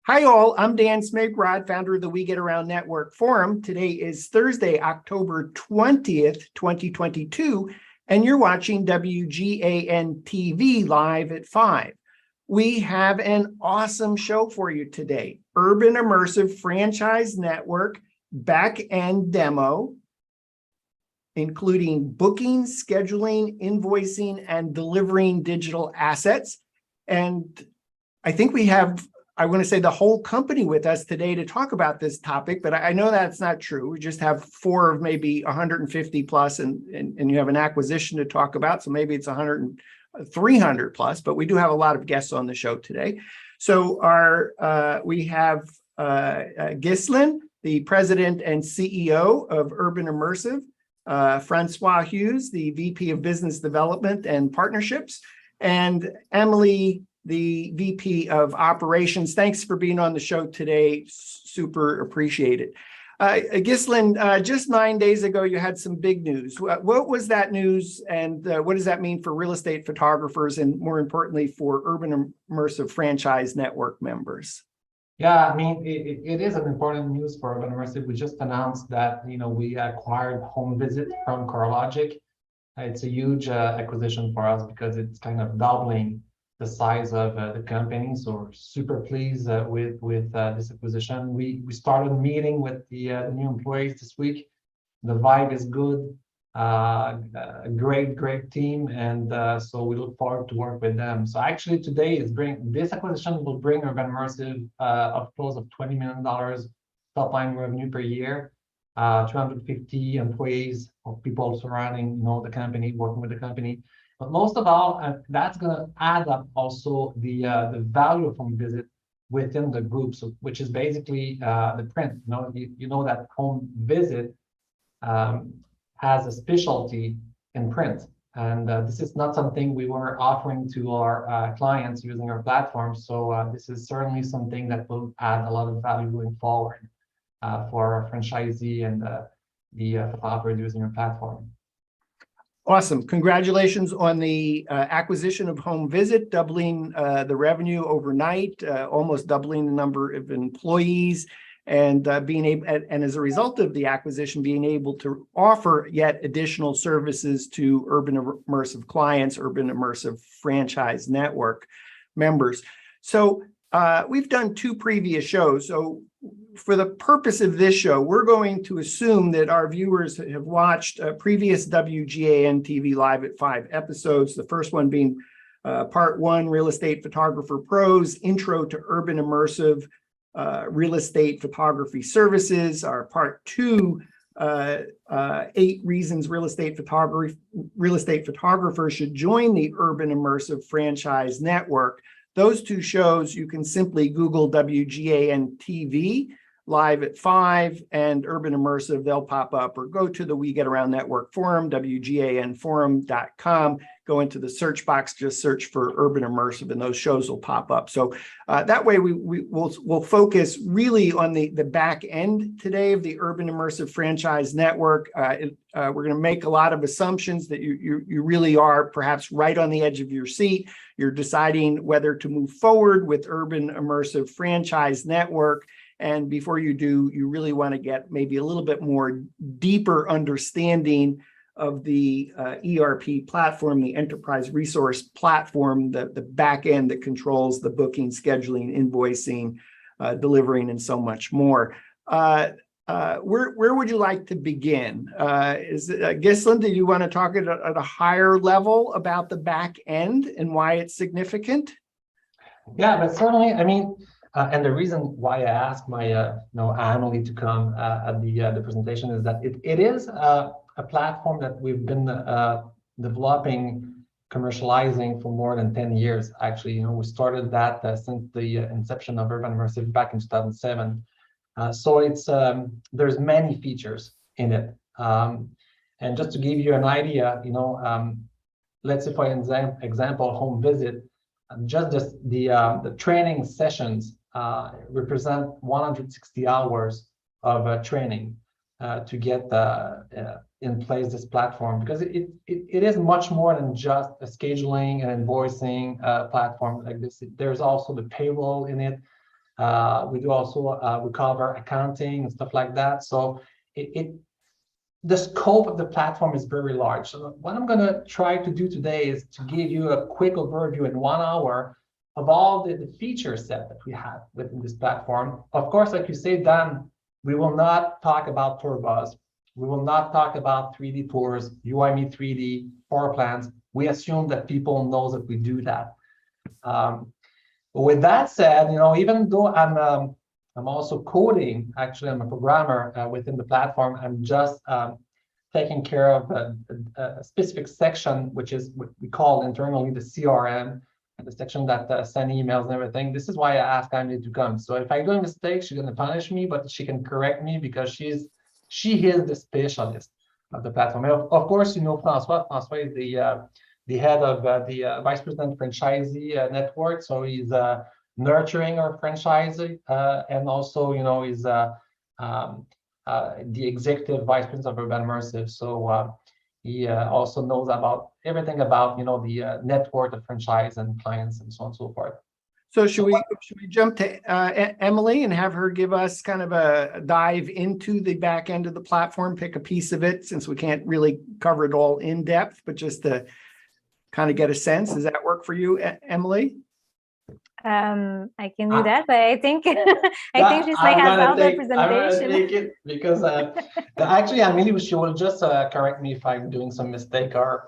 Hi all, I'm Dan Smigrod, founder of the We Get Around Network Forum. Today is Thursday, October 20th, 2022, and you're watching WGAN-TV live at 5. We have an awesome show for you today. Urbanimmersive Franchise Network back-end demo, including booking, scheduling, invoicing, and delivering digital assets. And I think we have, I want to say, the whole company with us today to talk about this topic, but I know that's not true. We just have 4 of maybe 150 plus, and you have an acquisition to talk about, so maybe it's 300 plus, but we do have a lot of guests on the show today. So we have Ghislain, the president and CEO of Urbanimmersive, François-Hugues, the VP of Business Development and Partnerships, and Amélie, the VP of Operations. Thanks for being on the show today. Super appreciate it. Ghislain, just 9 days ago, you had some big news. What was that news, and what does that mean for real estate photographers and, more importantly, for Urbanimmersive Franchise Network members? Yeah, I mean, it is an important news for Urbanimmersive. We just announced that, we acquired Home Visit from CoreLogic. It's a huge acquisition for us because it's kind of doubling the size of the company. So we're super pleased with this acquisition. We started meeting with the new employees this week. The vibe is good, a great team, and so we look forward to work with them. So actually today this acquisition will bring Urbanimmersive up close of $20 million top line revenue per year, 250 employees of people surrounding the company, working with the company. But most of all, that's going to add up also the value of Home Visit within the group, so, which is basically the print. You know that Home Visit has a specialty in print, and this is not something we were offering to our clients using our platform. So this is certainly something that will add a lot of value going forward for our franchisee and the photographers using our platform. Awesome. Congratulations on the acquisition of Home Visit, doubling the revenue overnight, almost doubling the number of employees, and being able, and as a result of the acquisition, being able to offer yet additional services to Urbanimmersive clients, Urbanimmersive Franchise Network members. So we've done 2 previous shows. So for the purpose of this show, we're going to assume that our viewers have watched previous WGAN-TV Live at 5 episodes, the first one being Part 1, Real Estate Photographer Pros, Intro to Urbanimmersive Real Estate Photography Services, our Part 2, 8 Reasons Real Estate Photographers Should Join the Urbanimmersive Franchise Network. Those 2 shows, you can simply Google WGAN-TV Live at 5 and Urbanimmersive, they'll pop up, or go to the We Get Around Network forum, WGANforum.com, go into the search box, just search for Urbanimmersive, and those shows will pop up. So that way we'll focus really on the back end today of the Urbanimmersive Franchise Network. We're going to make a lot of assumptions that you really are perhaps right on the edge of your seat. You're deciding whether to move forward with Urbanimmersive Franchise Network. And before you do, you really want to get maybe a little bit more deeper understanding of the ERP platform, the enterprise resource platform, the back end that controls the booking, scheduling, invoicing, delivering, and so much more. Where would you like to begin? Ghislain, do you want to talk at a higher level about the back end and why it's significant? Yeah, but certainly, I mean, and the reason why I asked my Amélie to come at the presentation is that it is a platform that we've been developing, commercializing for more than 10 years. Actually, we started that since the inception of Urbanimmersive back in 2007. So it's there's many features in it. And just to give you an idea, let's say for example, Home Visit, just the training sessions represent 160 hours of training to get in place this platform, because it is much more than just a scheduling and invoicing platform like this. There's also the payroll in it. We do also, we cover accounting and stuff like that. So the scope of the platform is very large. So what I'm going to try to do today is to give you a quick overview in 1 hour of all the feature set that we have within this platform. Of course, like you say, Dan, we will not talk about tour bus. We will not talk about 3D tours, UIME 3D, floor plans. We assume that people know that we do that. But with that said, even though I'm also coding, actually I'm a programmer within the platform, I'm just taking care of a specific section, which is what we call internally the CRM, and the section that send emails and everything. This is why I asked Amélie to come. So if I do a mistake, she's going to punish me, but she can correct me because she is the specialist of the platform. And of course, François. François is the head of the vice president franchisee network. So he's nurturing our franchisee, and also, he's the executive vice president of Urbanimmersive. So he also knows about everything about, the network of franchise and clients and so on and so forth. So should we jump to Amélie and have her give us kind of a dive into the back end of the platform, pick a piece of it, since we can't really cover it all in depth, but just to kind of get a sense. Does that work for you, Amélie? I can do that, but I think Ghislain has all the presentation. I'm gonna take it because actually Amélie, she will just correct me if I'm doing some mistake or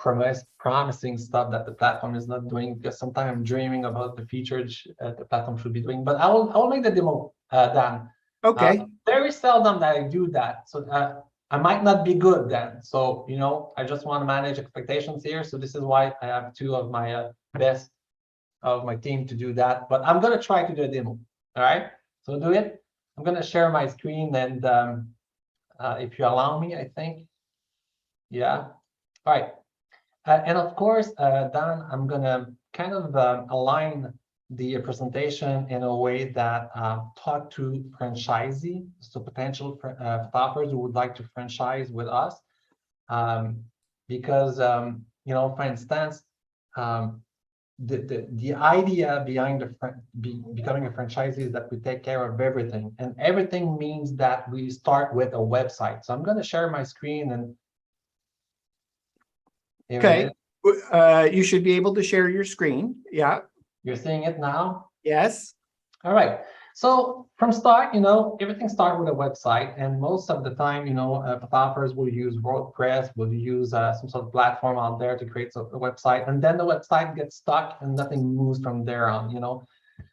promising stuff that the platform is not doing, because sometimes I'm dreaming about the features the platform should be doing. But I will make the demo, Dan. Okay. Very seldom that I do that, so I might not be good then. So I just want to manage expectations here. So this is why I have two of my best of my team to do that, but I'm going to try to do a demo. All right, so do it. I'm going to share my screen, and if you allow me, I think. Yeah. All right. And of course, Dan, I'm going to kind of align the presentation in a way that talk to franchisee, so potential photographers who would like to franchise with us, because for instance, the idea behind becoming a franchisee is that we take care of everything, and everything means that we start with a website. So I'm going to share my screen, and okay, you should be able to share your screen. Yeah, you're seeing it now. Yes. All right. So from start, everything starts with a website, and most of the time, photographers will use WordPress, will use some sort of platform out there to create a website, and then the website gets stuck and nothing moves from there on.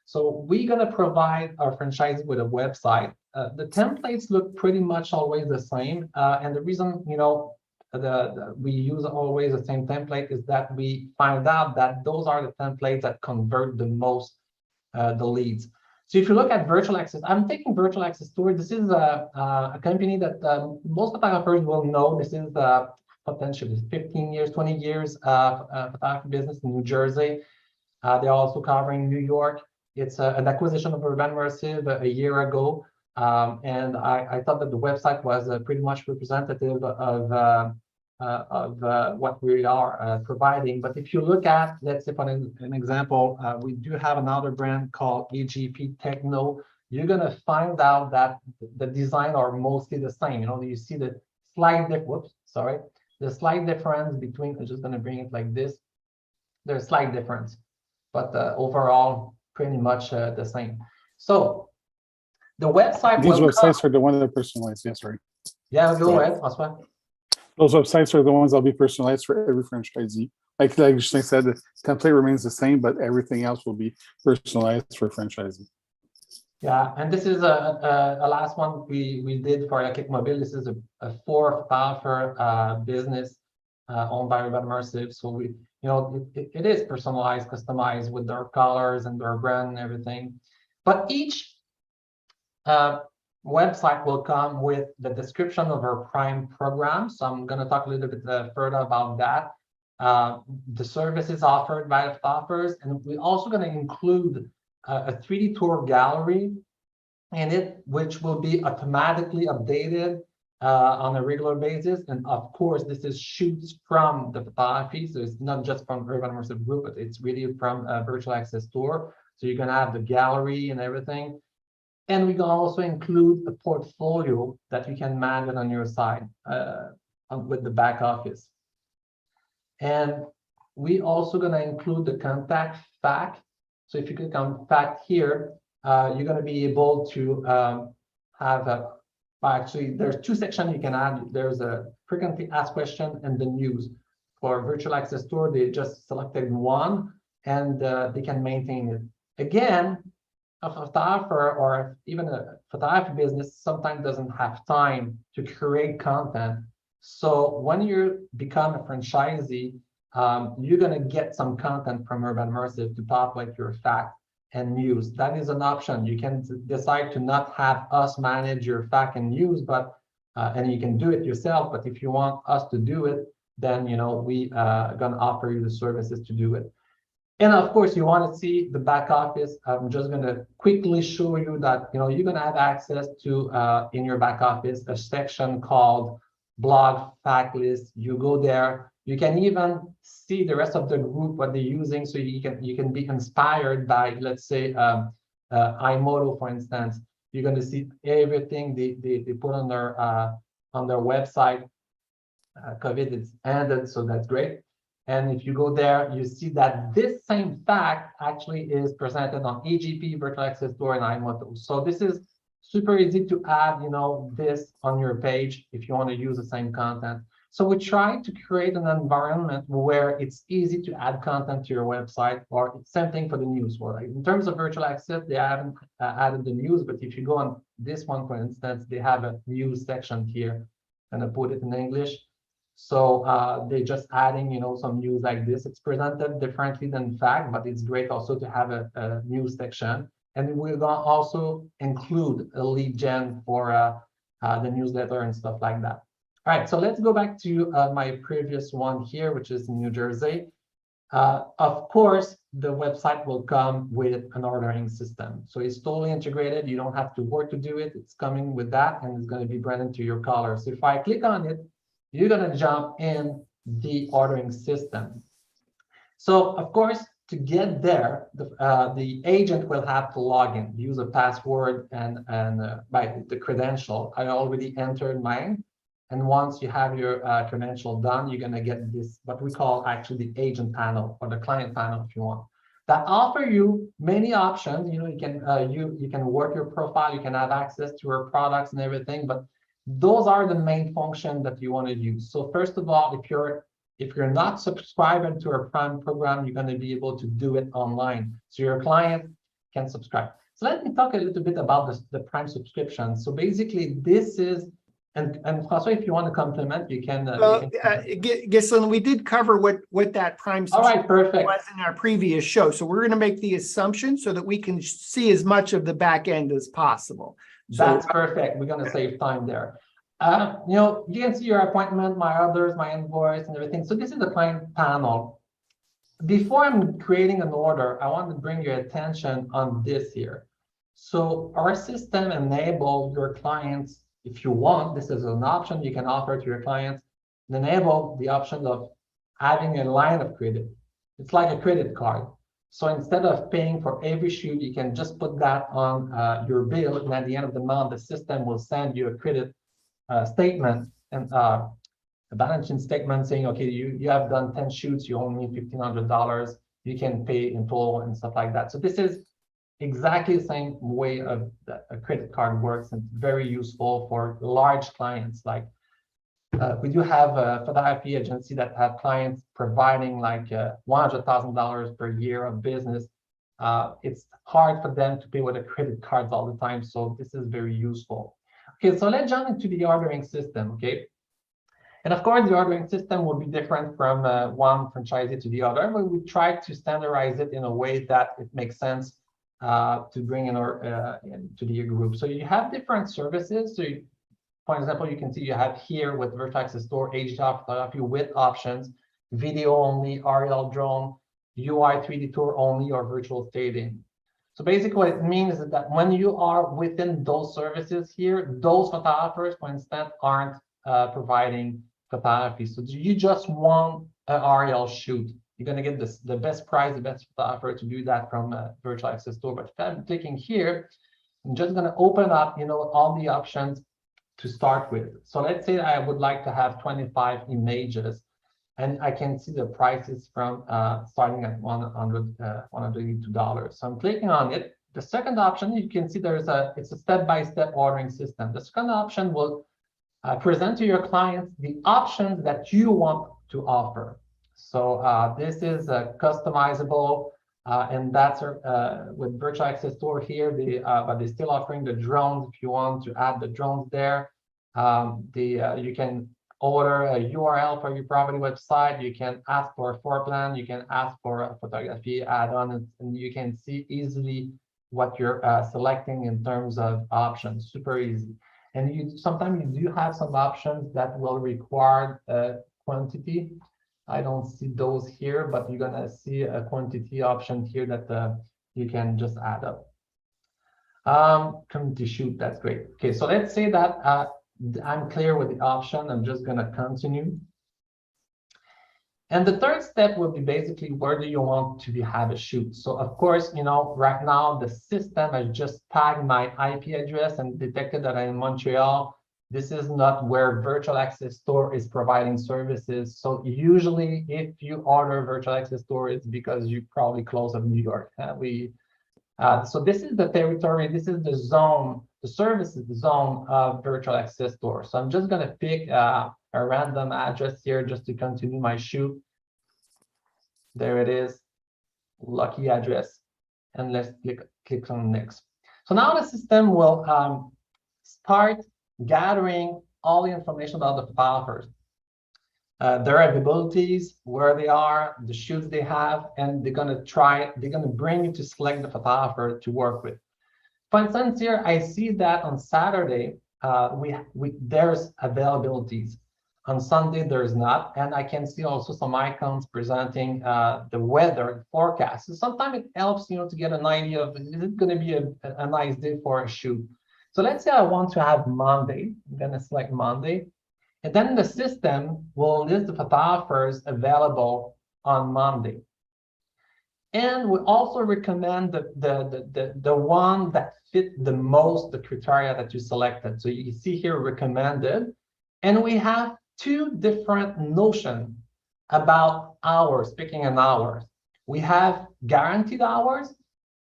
So we're gonna provide our franchisees with a website. The templates look pretty much always the same, and the reason we use always the same template is that we find out that those are the templates that convert the most the leads. So if you look at Virtual Access, I'm taking Virtual Access Tour. This is a company that most photographers will know. This is potentially 15 years, 20 years photography business in New Jersey. They're also covering New York. It's an acquisition of Urbanimmersive a year ago. And I thought that the website was pretty much representative of what we are providing. But if you look at, let's say for an example, we do have another brand called EGP Techno. You're going to find out that the design are mostly the same. You see the slight the slight difference between, I'm just going to bring it like this. There's slight difference, but overall pretty much the same. So the website, these websites are the ones that are personalized. Yes, right. Yeah, go ahead, François. Those websites are the ones that'll be personalized for every franchisee. Like Ghislain said, the template remains the same, but everything else will be personalized for franchisee. Yeah, and this is a last one we did for Kick Mobile. This is a 4-photographer business owned by Urbanimmersive. So we, it is personalized, customized with their colors and their brand and everything. But each website will come with the description of our Prime program. So I'm going to talk a little bit further about that. The services offered by the photographers, and we're also going to include a 3D tour gallery in it, which will be automatically updated on a regular basis. And of course, this is shoots from the photography. So it's not just from Urbanimmersive Group, but it's really from Virtual Access Tour. So you're going to have the gallery and everything. And we can also include a portfolio that you can manage on your side with the back office. And we also going to include the contact fact. So if you click on fact here, you're going to be able to have a, actually, there's two sections you can add. There's a frequently asked question and the news. For virtual access store, they just selected one and they can maintain it. Again, a photographer or even a photography business sometimes doesn't have time to create content. So when you become a franchisee, you're going to get some content from Urbanimmersive to populate your fact and news. That is an option. You can decide to not have us manage your fact and news, but and you can do it yourself. But if you want us to do it, then we going to offer you the services to do it. And of course, you want to see the back office. I'm just going to quickly show you that you're going to have access to in your back office a section called blog fact list. You go there. You can even see the rest of the group what they're using, so you can be inspired by, let's say, iMoto, for instance. You're going to see everything they put on their website. COVID is ended, so that's great. And if you go there, you see that this same fact actually is presented on AGP, Virtual Access Store, and iMoto. So this is super easy to add, this on your page if you want to use the same content. So we try to create an environment where it's easy to add content to your website, or same thing for the news. Well, in terms of virtual access, they haven't added the news, but if you go on this one, for instance, they have a news section here, and I put it in English. So they're just adding, some news like this. It's presented differently than fact, but it's great also to have a news section. And we're going to also include a lead gen for the newsletter and stuff like that. All right, so let's go back to my previous one here, which is New Jersey. Of course, the website will come with an ordering system. So it's totally integrated. You don't have to work to do it. It's coming with that, and it's going to be branded to your color. So if I click on it, you're going to jump in the ordering system. So, of course, to get there, the agent will have to log in, use a password and by the credential. I already entered mine. And once you have your credential done, you're going to get this, what we call actually the agent panel or the client panel, if you want. That offer you many options. You can work your profile, you can have access to our products and everything, but those are the main functions that you want to use. So first of all, if you're not subscribing to our Prime program, you're going to be able to do it online. So your client can subscribe. So let me talk a little bit about the Prime subscription. So basically, this is, and François, if you want to complement, you can. Ghislain, we did cover what that Prime subscription was in our previous show. So we're going to make the assumption so that we can see as much of the back end as possible. That's perfect. We're going to save time there. You can see your appointment, my orders, my invoice, and everything. So this is the client panel. Before I'm creating an order, I want to bring your attention on this here. So our system enables your clients, if you want, this is an option you can offer to your clients, enable the option of having a line of credit. It's like a credit card. So instead of paying for every shoot, you can just put that on your bill, and at the end of the month, the system will send you a credit statement and a balance sheet statement saying, okay, you have done 10 shoots, you only need $1,500, you can pay in full and stuff like that. So this is exactly the same way of a credit card works, and very useful for large clients. Like we do have a photography agency that have clients providing like $100,000 per year of business. It's hard for them to pay with a credit cards all the time, so this is very useful. Okay, so let's jump into the ordering system, okay? And of course, the ordering system will be different from one franchisee to the other, but we try to standardize it in a way that it makes sense to bring in to the group. So you have different services. So for example, you can see you have here with Virtual Access Store, HDR photography with options, video only, RL drone, UI 3D tour only, or virtual staging. So basically what it means is that when you are within those services here, those photographers, for instance, aren't providing photography. So you just want an RL shoot. You're going to get the best price, the best photographer to do that from Virtual Access Store. But if I'm clicking here, I'm just going to open up, all the options to start with. So let's say I would like to have 25 images, and I can see the prices from starting at $182. So I'm clicking on it. The second option, you can see it's a step-by-step ordering system. The second option will present to your clients the options that you want to offer. So this is customizable, and that's with Virtual Access Store here. But they're still offering the drones if you want to add the drones there. You can order a URL for your property website. You can ask for a floor plan. You can ask for a photography add-on, and you can see easily what you're selecting in terms of options. Super easy. And sometimes you do have some options that will require quantity. I don't see those here, but you're gonna see a quantity option here that you can just add up. Community shoot, that's great. Okay, so let's say that I'm clear with the option. I'm just gonna continue. And the third step will be basically, where do you want to have a shoot? So of course, right now the system has just tagged my IP address and detected that I'm in Montreal. This is not where Virtual Access Store is providing services. So usually if you order Virtual Access Store, it's because you probably close of New York. So this is the territory, this is the zone, the services zone of Virtual Access Store. So I'm just gonna pick a random address here just to continue my shoot. There it is, lucky address. And let's click on next. So now the system will start gathering all the information about the photographers, their availabilities, where they are, the shoots they have, and they're gonna bring you to select the photographer to work with. For instance, here I see that on Saturday there's availabilities. On Sunday there's not, and I can see also some icons presenting the weather forecast. So sometimes it helps to get an idea of, is it going to be a nice day for a shoot. So let's say I want to have Monday. I'm going to select Monday, and then the system will list the photographers available on Monday. And we also recommend the one that fit the most the criteria that you selected. So you see here recommended, and we have two different notions about hours, picking an hours. We have guaranteed hours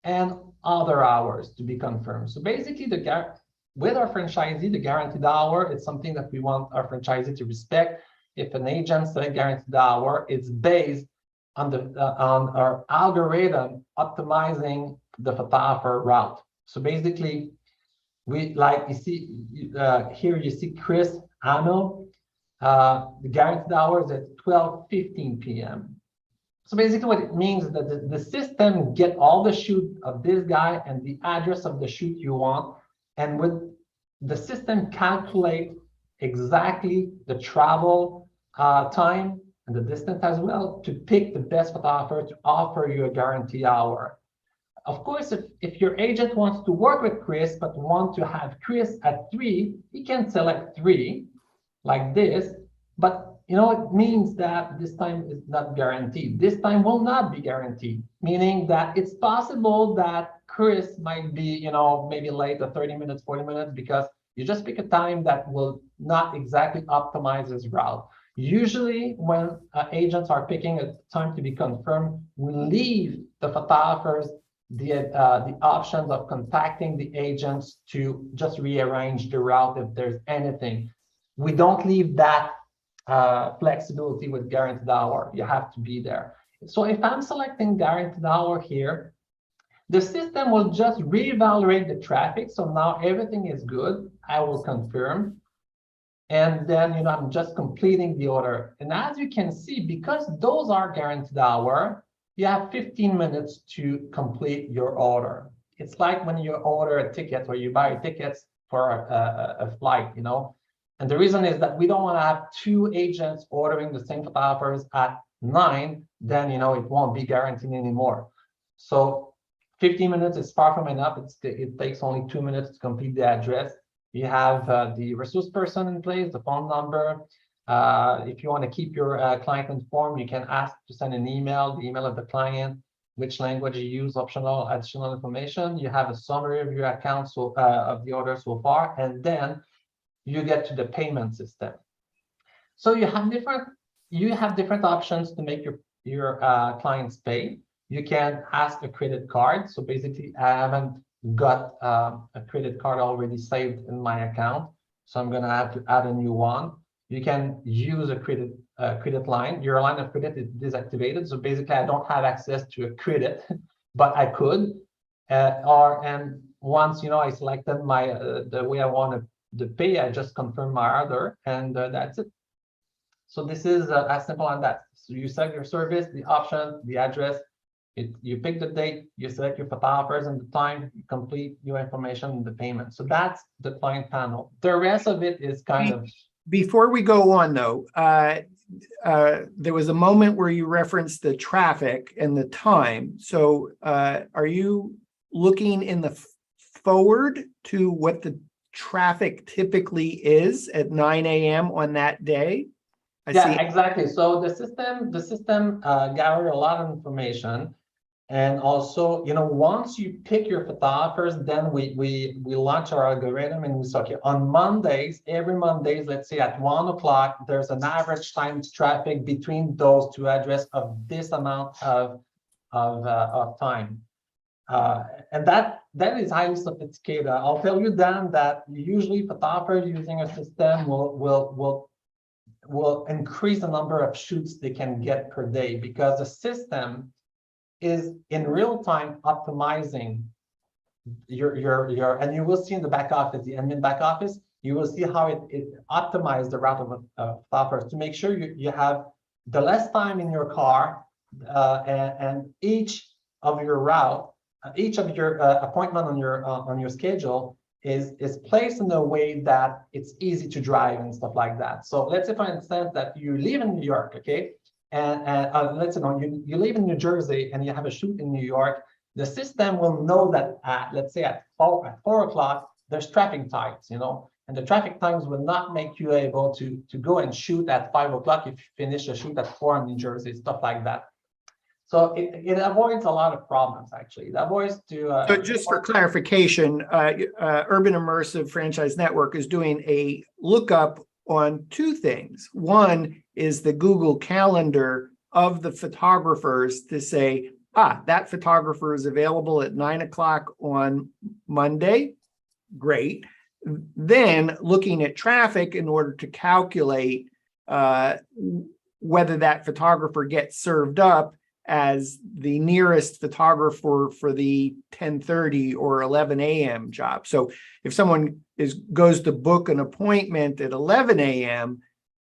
and other hours to be confirmed. So basically, with our franchisee, the guaranteed hour is something that we want our franchisee to respect. If an agent says guaranteed hour, it's based on our algorithm optimizing the photographer route. So basically, you see here, you see Chris Hamill. The guaranteed hours at 12:15 p.m. So basically what it means is that the system get all the shoot of this guy and the address of the shoot you want, and with the system calculate exactly the travel time and the distance as well to pick the best photographer to offer you a guaranteed hour. Of course, if your agent wants to work with Chris but want to have Chris at 3, he can select 3 like this, but it means that this time is not guaranteed. This time will not be guaranteed, meaning that it's possible that Chris might be, maybe late 30 minutes, 40 minutes, because you just pick a time that will not exactly optimize his route. Usually when agents are picking a time to be confirmed, we leave the photographers the options of contacting the agents to just rearrange the route if there's anything. We don't leave that flexibility with guaranteed hour. You have to be there. So if I'm selecting guaranteed hour here, the system will just reevaluate the traffic. So now everything is good. I will confirm. And then, I'm just completing the order. And as you can see, because those are guaranteed hour, you have 15 minutes to complete your order. It's like when you order a ticket or you buy tickets for a flight, And the reason is that we don't want to have 2 agents ordering the same photographers at 9, then, it won't be guaranteed anymore. So 15 minutes is far from enough. It takes only 2 minutes to complete the address. You have the resource person in place, the phone number. If you want to keep your client informed, you can ask to send an email, the email of the client. which language you use, optional, additional information. You have a summary of your account, of the order so far, and then you get to the payment system. So you have different options to make your clients pay. You can ask a credit card. So basically, I haven't got a credit card already saved in my account, so I'm gonna have to add a new one. You can use a credit line. Your line of credit is deactivated, so basically I don't have access to a credit, but I could. And once I selected the way I want to pay, I just confirm my order, and that's it. So this is as simple as that. So you select your service, the option, the address. You pick the date, you select your photographers and the time, you complete your information and the payment. So that's the client panel. The rest of it is kind of. Before we go on, though, there was a moment where you referenced the traffic and the time. So are you looking in the forward to what the traffic typically is at 9 a.m. on that day? Exactly. So the system gathers a lot of information. And also, once you pick your photographers, then we launch our algorithm and we say, okay, on Mondays, every Mondays, let's say at 1 o'clock, there's an average time traffic between those two addresses of this amount of time. And that is highly sophisticated. I'll tell you, Dan, that usually photographers using a system will increase the number of shoots they can get per day, because the system is in real time optimizing your and you will see in the back office, the admin back office, you will see how it optimized the route of photographers to make sure you have the less time in your car, and each of your route, each of your appointment on your schedule is placed in a way that it's easy to drive and stuff like that. So let's say, for instance, that you live in New York, okay? And let's say you live in New Jersey and you have a shoot in New York, the system will know that let's say at 4 o'clock, there's traffic times, and the traffic times will not make you able to go and shoot at 5 o'clock if you finish a shoot at 4 in New Jersey, stuff like that. So it avoids a lot of problems, actually. It avoids to... So just for clarification, Urbanimmersive Franchise Network is doing a lookup on two things. One is the Google Calendar of the photographers to say, that photographer is available at 9 o'clock on Monday. Great. Then looking at traffic in order to calculate whether that photographer gets served up as the nearest photographer for the 10:30 or 11 a.m. job. So if someone goes to book an appointment at 11 a.m.,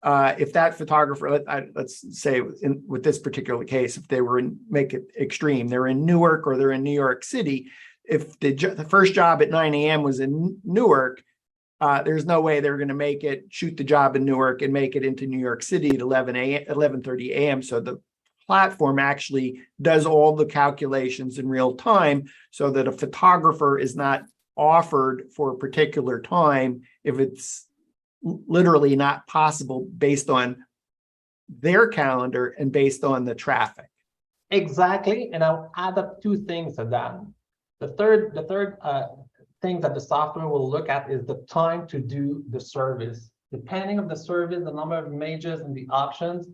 if that photographer, let's say with this particular case, if they were make it extreme, they're in Newark or they're in New York City, if the first job at 9 a.m. was in Newark, there's no way they're going to shoot the job in Newark and make it into New York City at 11:30 a.m. So the platform actually does all the calculations in real time so that a photographer is not offered for a particular time if it's literally not possible based on their calendar and based on the traffic. Exactly. And I'll add up two things to that. The third thing that the software will look at is the time to do the service. Depending on the service, the number of images and the options,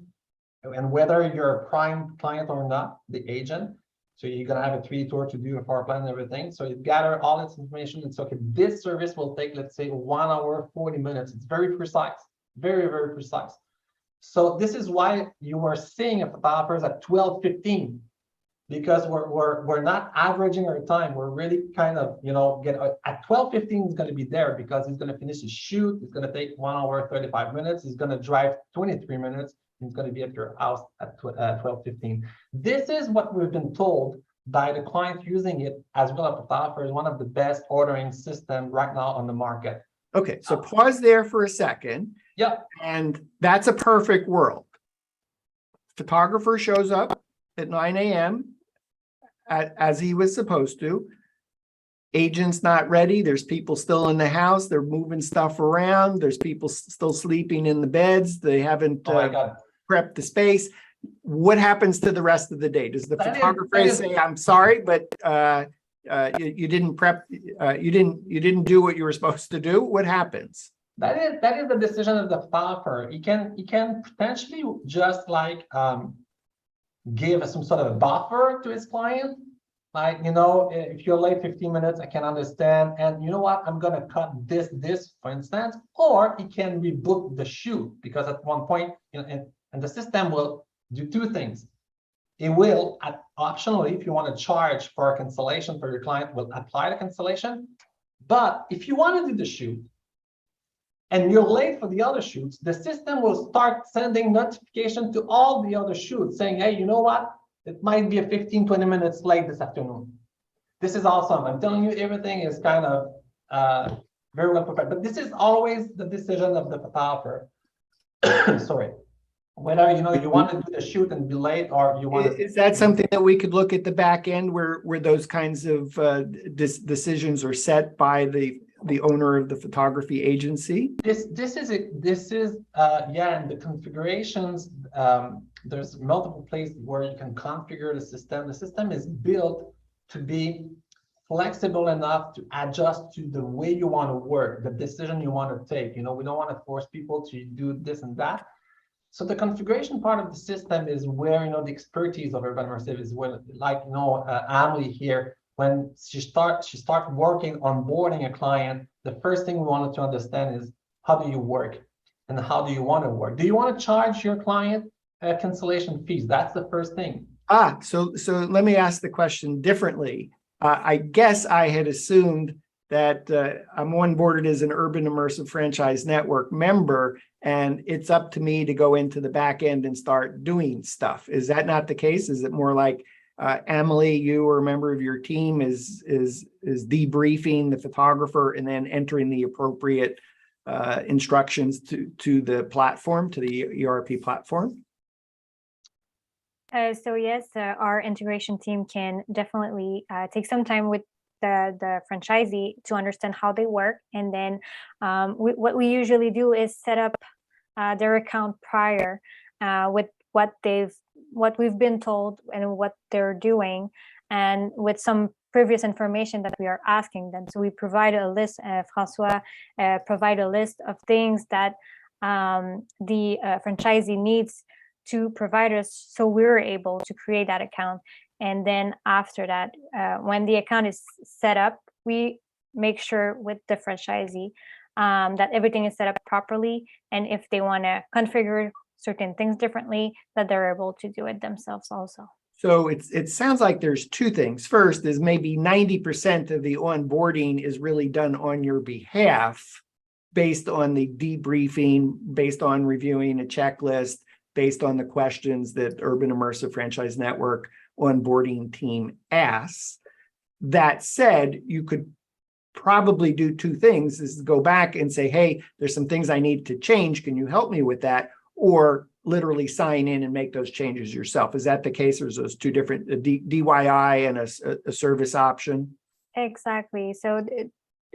and whether you're a prime client or not, the agent. So you're going to have a 3D tour to do a floor plan and everything. So it gather all its information. And so, okay, this service will take, let's say, 1 hour, 40 minutes. It's very precise, very, very precise. So this is why you are seeing a photographers at 12:15, because we're not averaging our time. We're really kind of, get at 12:15 is going to be there because he's going to finish his shoot. It's going to take 1 hour, 35 minutes. He's going to drive 23 minutes. He's going to be at your house at 12:15. This is what we've been told by the client using it as well as photographer is one of the best ordering systems right now on the market. Okay, so pause there for a second. Yeah. And that's a perfect world. Photographer shows up at 9 a.m. As he was supposed to. Agent's not ready. There's people still in the house. They're moving stuff around. There's people still sleeping in the beds. They haven't prepped the space. what happens to the rest of the day? Does the photographer say, I'm sorry, but you didn't prep, you didn't do what you were supposed to do? What happens? That is the decision of the photographer. He can potentially just like give some sort of a buffer to his client. Like, if you're late 15 minutes, I can understand. And you know what? I'm going to cut this, for instance, or he can rebook the shoot because at one point, and the system will do two things. It will, optionally, if you want to charge for a cancellation for your client, will apply the cancellation. But if you want to do the shoot and you're late for the other shoots, the system will start sending notification to all the other shoots saying, hey, you know what? It might be a 15, 20 minutes late this afternoon. This is awesome. I'm telling you, everything is kind of very well prepared. But this is always the decision of the photographer. Sorry. Whether you want to do the shoot and be late, or you want to. Is that something that we could look at the back end where those kinds of decisions are set by the owner of the photography agency? This is and the configurations. There's multiple places where you can configure the system. The system is built to be flexible enough to adjust to the way you want to work, the decision you want to take. We don't want to force people to do this and that. So the configuration part of the system is where the expertise of Urbanimmersive is where, like Amélie here, when she start working onboarding a client, the first thing we wanted to understand is how do you work and how do you want to work? Do you want to charge your client cancellation fees? That's the first thing. So let me ask the question differently. I guess I had assumed that I'm onboarded as an Urbanimmersive Franchise Network member, and it's up to me to go into the back end and start doing stuff. Is that not the case? Is it more like Amélie, you or a member of your team is debriefing the photographer and then entering the appropriate instructions to the platform, to the ERP platform? So yes, our integration team can definitely take some time with the franchisee to understand how they work, and then what we usually do is set up their account prior with what we've been told and what they're doing, and with some previous information that we are asking them. So we provide a list. François provide a list of things that the franchisee needs to provide us, so we're able to create that account. And then after that, when the account is set up, we make sure with the franchisee that everything is set up properly. And if they want to configure certain things differently, that they're able to do it themselves also. So it sounds like there's two things. First is maybe 90% of the onboarding is really done on your behalf based on the debriefing, based on reviewing a checklist, based on the questions that Urbanimmersive Franchise Network onboarding team asks. That said, you could probably do two things: is go back and say, hey, there's some things I need to change. Can you help me with that? Or literally sign in and make those changes yourself. Is that the case? Or is those two different, DIY and a service option? Exactly. So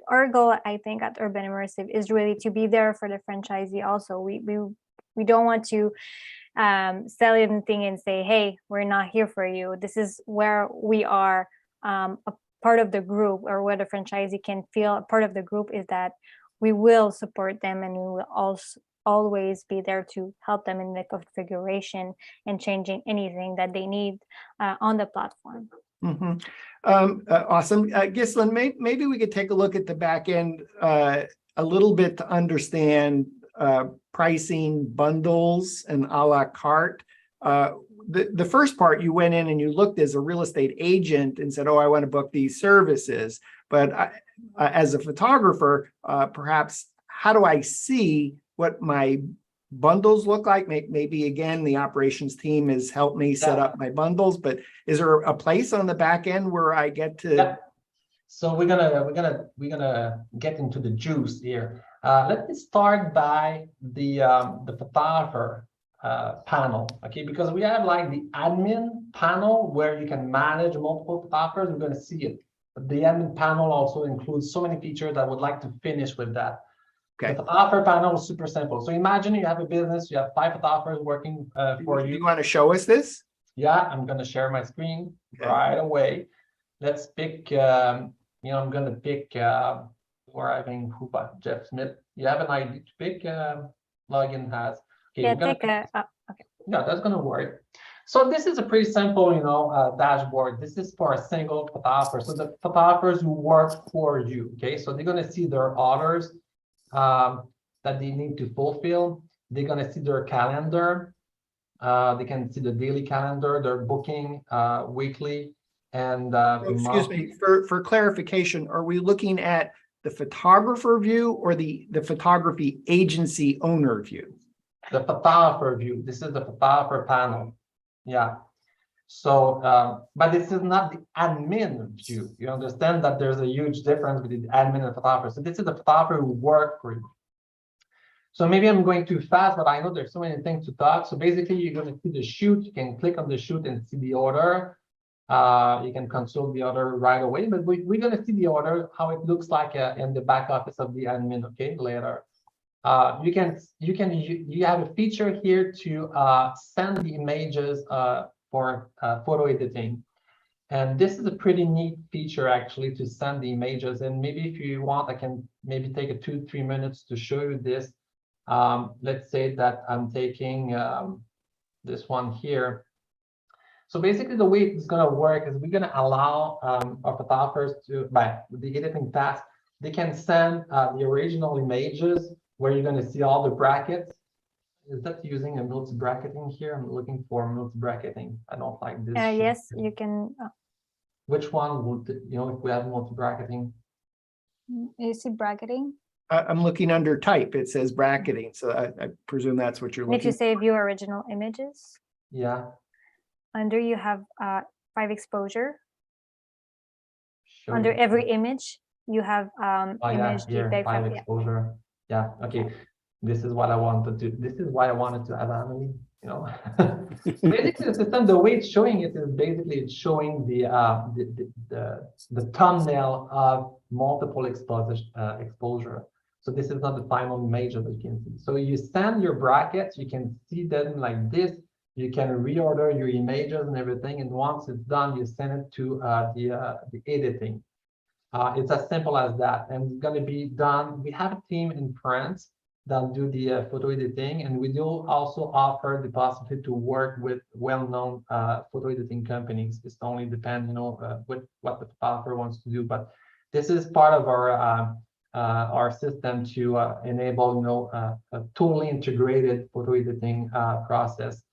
our goal, I think, at Urbanimmersive is really to be there for the franchisee also. We don't want to sell anything and say, hey, we're not here for you. This is where we are a part of the group, or where the franchisee can feel a part of the group, is that we will support them, and we will also always be there to help them in the configuration and changing anything that they need on the platform. Mm-hmm. Awesome. Ghislain, maybe we could take a look at the back end a little bit to understand pricing, bundles, and a la carte. The first part, you went in and you looked as a real estate agent and said, oh, I want to book these services. But as a photographer, perhaps, how do I see what my bundles look like? Maybe again, the operations team has helped me set up my bundles, but is there a place on the back end where I get to? Yeah. So we're gonna get into the juice here. Let me start by the photographer panel, okay? Because we have like the admin panel where you can manage multiple photographers. We're gonna see it. But the admin panel also includes so many features. I would like to finish with that. Okay. The photographer panel is super simple. So imagine you have a business, you have 5 photographers working for Do you. you want to show us this? Yeah, I'm gonna share my screen Okay. right away. Let's pick, I'm gonna pick, we're having Jeff Smith. You have an ID to pick, login has. Okay, Yeah, we're gonna take a, okay. Yeah, that's gonna work. So this is a pretty simple, dashboard. This is for a single photographer. So the photographers who work for you, okay? So they're gonna see their orders that they need to fulfill. They're gonna see their calendar. They can see the daily calendar, their booking weekly, and Excuse me, for clarification, are we looking at the photographer view or the photography agency owner view? the photographer view. This is the photographer panel. Yeah. So, but this is not the admin view. You understand that there's a huge difference between the admin and photographer. So this is the photographer who work for you. So maybe I'm going too fast, but I know there's so many things to talk. So basically, you're going to see the shoot. You can click on the shoot and see the order. You can consult the order right away, but we're going to see the order, how it looks like in the back office of the admin, okay, later. You have a feature here to send the images for photo editing. And this is a pretty neat feature actually to send the images. And maybe if you want, I can maybe take a 2-3 minutes to show you this. Let's say that I'm taking this one here. So basically the way it's going to work is we're going to allow our photographers to, by the editing task, they can send the original images where you're going to see all the brackets. Is that using a multi-bracketing here? I'm looking for multi-bracketing. I don't like this. Yes, you can. Which one would, if we have multi-bracketing? You see bracketing? I'm looking under type. It says bracketing. So I presume that's what you're If you looking say view original images, Yeah. under you have 5 exposure. Show Under me. every image, you have image Here, JPEG 5 file. Yeah. exposure. Yeah, okay. This is what I wanted to. This is why I wanted to have Amélie. Basically, the system, the way it's showing it is basically it's showing the thumbnail of multiple exposure. So this is not the final image that you can see. So you send your brackets, you can see them like this. You can reorder your images and everything. And once it's done, you send it to the editing. It's as simple as that. And it's going to be done. We have a team in France that do the photo editing. And we do also offer the possibility to work with well-known photo editing companies. It only depends, what the photographer wants to do. But this is part of our system to enable, a totally integrated photo editing process.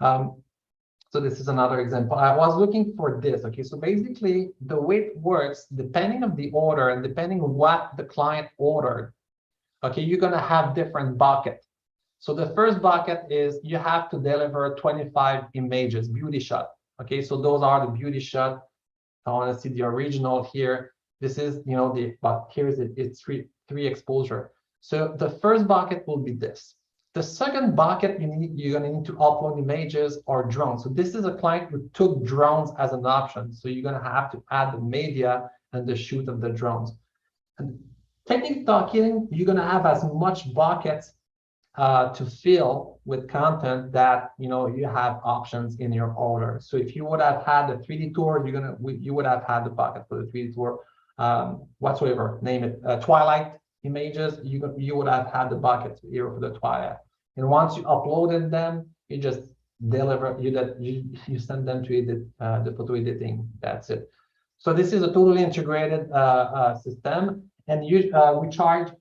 So this is another example. I was looking for this. Okay, so basically the way it works, depending on the order and depending on what the client ordered, okay, you're gonna have different buckets. So the first bucket is you have to deliver 25 images, beauty shot. Okay, so those are the beauty shot. I want to see the original here. This is, but here's it. It's three exposure. So the first bucket will be this. The second bucket, you're going to need to upload images or drones. So this is a client who took drones as an option. So you're going to have to add the media and the shoot of the drones. And technically talking, you're going to have as much buckets to fill with content that you have options in your order. So if you would have had the 3D tour, you would have had the bucket for the 3D tour, whatsoever, name it, Twilight images, you would have had the buckets here for the Twilight. And once you uploaded them, you just deliver, you send them to edit the photo editing. That's it. So this is a totally integrated system, and we charge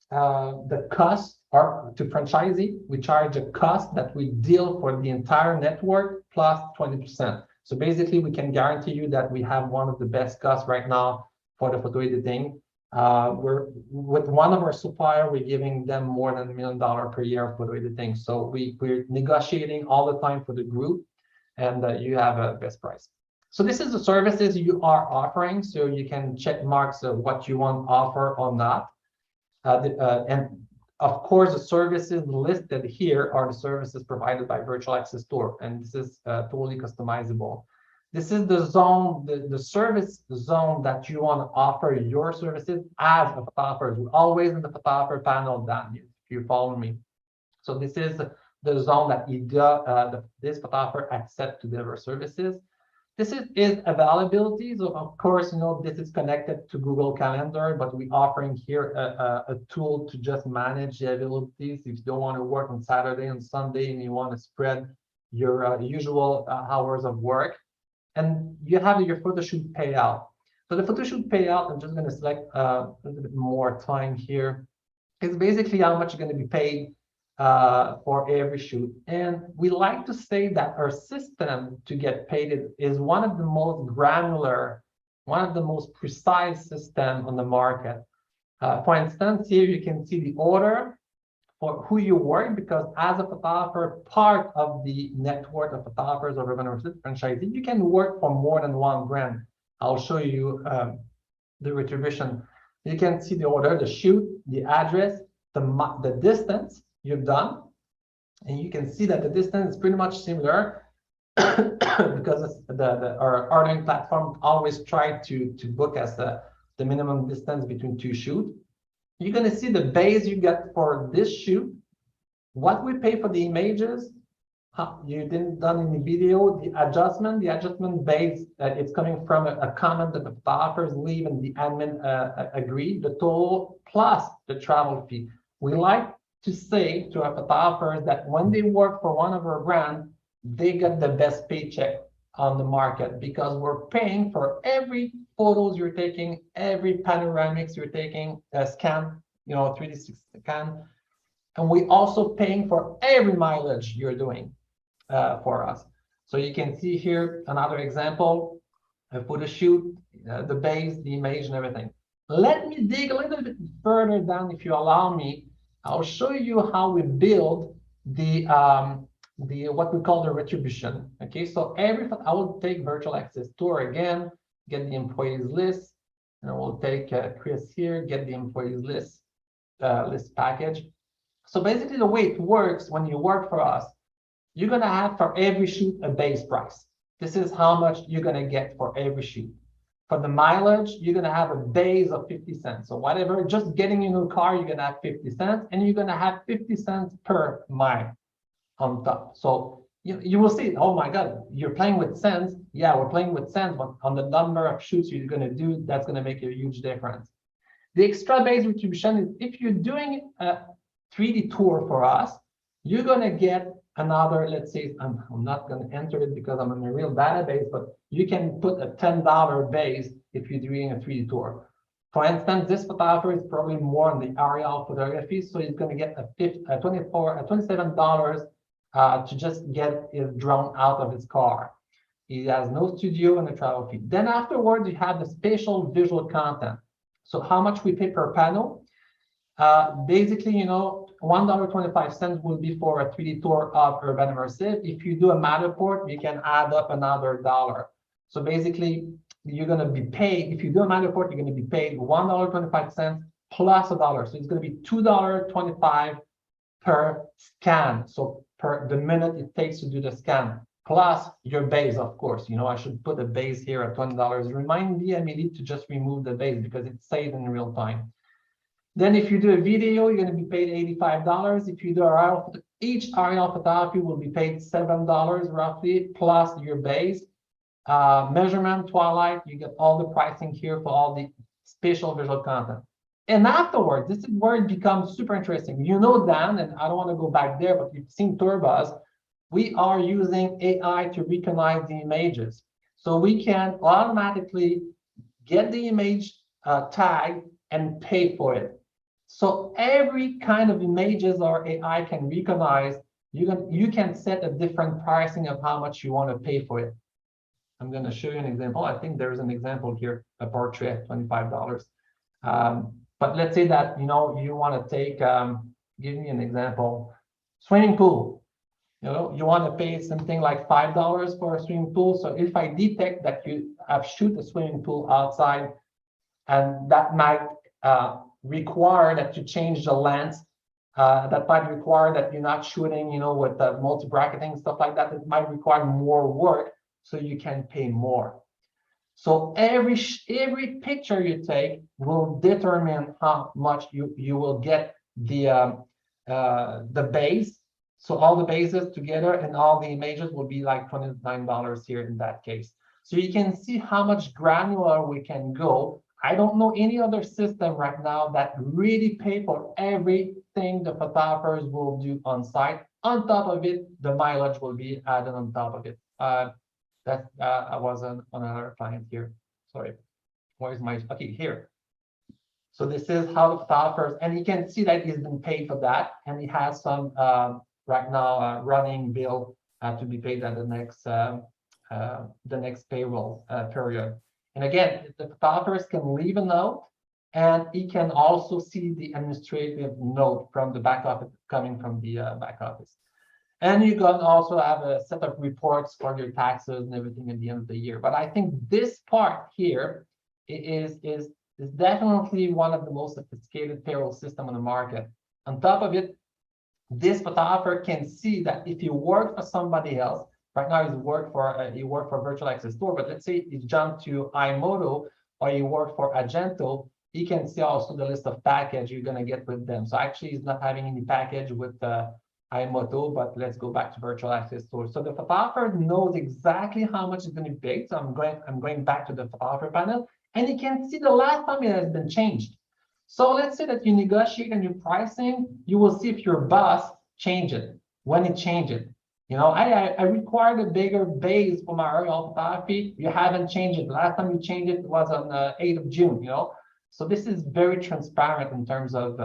the cost or to franchisee. We charge a cost that we deal for the entire network plus 20%. So basically, we can guarantee you that we have one of the best costs right now for the photo editing. We're with one of our supplier, we're giving them more than $1 million per year for photo editing. So we're negotiating all the time for the group, and you have a best price. So this is the services you are offering. So you can check marks what you want to offer or not. And of course, the services listed here are the services provided by Virtual Access Store, and this is totally customizable. This is the zone, the service zone that you want to offer your services as a photographer. We're always in the photographer panel down here, if you follow me. So this is the zone that this photographer accepts to deliver services. This is availability. So of course, this is connected to Google Calendar, but we're offering here a tool to just manage the availabilities. If you don't want to work on Saturday and Sunday and you want to spread your usual hours of work, and you have your photo shoot payout. So the photo shoot payout, I'm just going to select a little bit more time here. It's basically how much you're going to be paid for every shoot. And we like to say that our system to get paid is one of the most granular, one of the most precise system on the market. For instance, here you can see the order for who you work, because as a photographer, part of the network of photographers or Urbanimmersive franchisee, you can work for more than one brand. I'll show you the retribution. You can see the order, the shoot, the address, the distance you've done, and you can see that the distance is pretty much similar because our ordering platform always try to book as the minimum distance between two shoots. You're going to see the base you get for this shoot, what we pay for the images, you didn't done in the video, the adjustment base, it's coming from a comment that the photographers leave and the admin agree, the total plus the travel fee. We like to say to our photographers that when they work for one of our brands, they get the best paycheck on the market, because we're paying for every photos you're taking, every panoramics you're taking, scan, 3D scan, and we also paying for every mileage you're doing for us. So you can see here another example, a photo shoot, the base, the image, and everything. Let me dig a little bit further down, if you allow me. I'll show you how we build the what we call the retribution. Okay, so I will take virtual access tour again, get the employees list, and we'll take Chris here, get the employees list package. So basically the way it works when you work for us, you're gonna have for every shoot a base price. This is how much you're gonna get for every shoot. For the mileage, you're gonna have a base of 50 cents. So whatever, just getting in a car, you're gonna have 50 cents, and you're gonna have 50 cents per mile on top. So you will see, oh my God, you're playing with cents. Yeah, we're playing with cents, but on the number of shoots you're gonna do, that's gonna make a huge difference. The extra base retribution is if you're doing a 3D tour for us, you're gonna get another, let's say, I'm not gonna enter it because I'm in a real database, but you can put a $10 base if you're doing a 3D tour. For instance, this photographer is probably more on the aerial photography, so he's gonna get a $27 to just get his drone out of his car. He has no studio and a travel fee. Then afterwards, you have the spatial visual content. So how much we pay per panel? Basically, $1.25 will be for a 3D tour of Urbanimmersive. If you do a Matterport, you can add up another $1. So basically, you're going to be paid. If you do a Matterport, you're going to be paid $1.25 plus $1. So it's going to be $2.25 per scan. So per the minute it takes to do the scan, plus your base, of course. I should put a base here at $20. Remind me, Amélie, to just remove the base because it's saved in real time. Then if you do a video, you're going to be paid $85. If you do each aerial photography will be paid $7 roughly, plus your base. Measurement, twilight, you get all the pricing here for all the spatial visual content. And afterwards, this is where it becomes super interesting. Dan, and I don't want to go back there, but you've seen Turbos, we are using AI to recognize the images. So we can automatically get the image tag and pay for it. So every kind of images our AI can recognize, you can set a different pricing of how much you want to pay for it. I'm going to show you an example. I think there's an example here, a portrait, $25. But let's say that, you want to take, give me an example, swimming pool. You want to pay something like $5 for a swimming pool. So if I detect that you have shoot a swimming pool outside, and that might require that you change the lens, that might require that you're not shooting, with multi-bracketing, stuff like that. It might require more work. so you can pay more. So every picture you take will determine how much you will get the base. So all the bases together and all the images will be like $29 here in that case. So you can see how much granular we can go. I don't know any other system right now that really pay for everything the photographers will do on site. On top of it, the mileage will be added on top of it. I was on another client here. Sorry, where's my, okay, here. So this is how the photographers, and you can see that he's been paid for that. And he has some right now running bill to be paid at the next payroll period. And again, the photographers can leave a note, and he can also see the administrative note from the back office coming from the back office. And you can also have a set of reports for your taxes and everything at the end of the year. But I think this part here is definitely one of the most sophisticated payroll system on the market. On top of it, this photographer can see that if you work for somebody else, right now you work for Virtual Access Store, but let's say you jump to iMoto or you work for Agento, he can see also the list of package you're going to get with them. So actually he's not having any package with iMoto, but let's go back to Virtual Access Store. So the photographer knows exactly how much is going to be paid. So I'm going back to the photographer panel, and you can see the last time it has been changed. So let's say that you negotiate a new pricing, you will see if your boss changed it, when it changed it. You know, I required a bigger base for my aerial photography. You haven't changed it. The last time you changed it was on the 8th of June, you know. So this is very transparent in terms of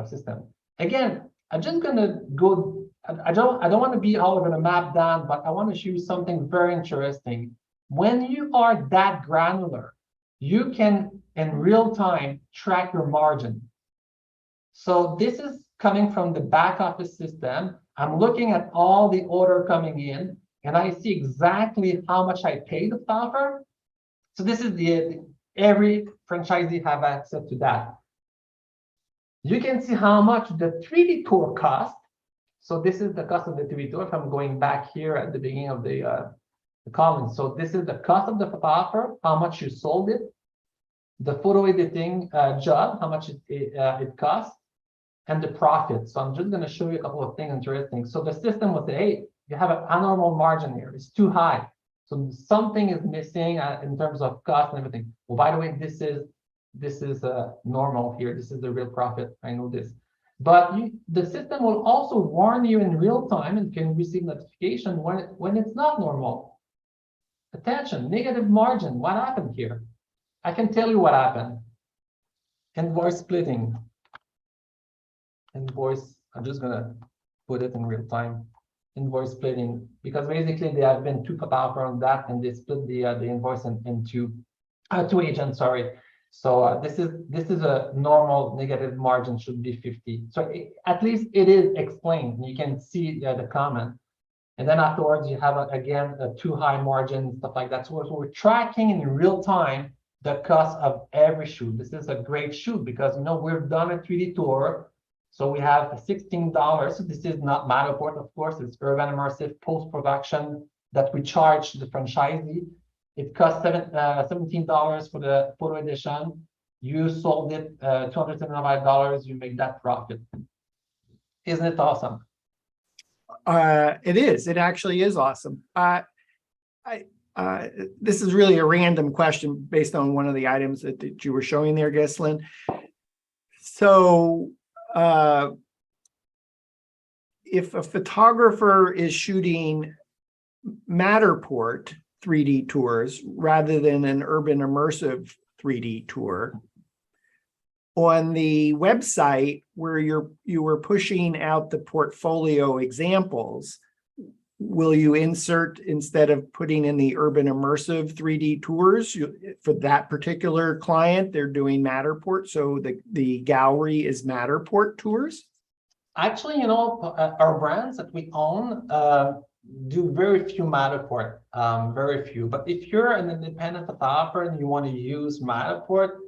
system. Again, I'm just gonna go, I don't want to be all over the map, Dan, but I want to show you something very interesting. When you are that granular, you can in real time track your margin. So this is coming from the back office system. I'm looking at all the order coming in, and I see exactly how much I paid the photographer. So this is every franchisee have access to that. You can see how much the 3D tour cost. So this is the cost of the 3D tour. If I'm going back here at the beginning of the column. So this is the cost of the photographer, how much you sold it, the photo editing job, how much it costs, and the profit. So I'm just going to show you a couple of things interesting. So the system will say, hey, you have an abnormal margin here. It's too high. So something is missing in terms of cost and everything. Well, by the way, this is normal here. This is the real profit. I know this. But the system will also warn you in real time and can receive notification when it's not normal. Attention, negative margin. What happened here? I can tell you what happened. Invoice splitting. Invoice, I'm just going to put it in real time. Invoice splitting, because basically there have been two photographers on that, and they split the invoice into two agents, sorry. So this is a normal negative margin, should be 50. So at least it is explained. You can see the comment. And then afterwards, you have, again, a too high margin, stuff like that. So we're tracking in real time the cost of every shoot. This is a great shoot because, you know, we've done a 3D tour. So we have $16. So this is not Matterport, of course. It's Urbanimmersive post-production that we charge the franchisee. It costs $17 for the photo edition. You sold it $275. You make that profit. Isn't it awesome? It is. It actually is awesome. This is really a random question based on one of the items that you were showing there, Ghislain. So if a photographer is shooting Matterport 3D tours rather than an Urbanimmersive 3D tour, on the website where you were pushing out the portfolio examples, will you insert, instead of putting in the Urbanimmersive 3D tours for that particular client, they're doing Matterport, so the gallery is Matterport tours? Actually, you know, our brands that we own do very few Matterport, very few. But if you're an independent photographer and you want to use Matterport,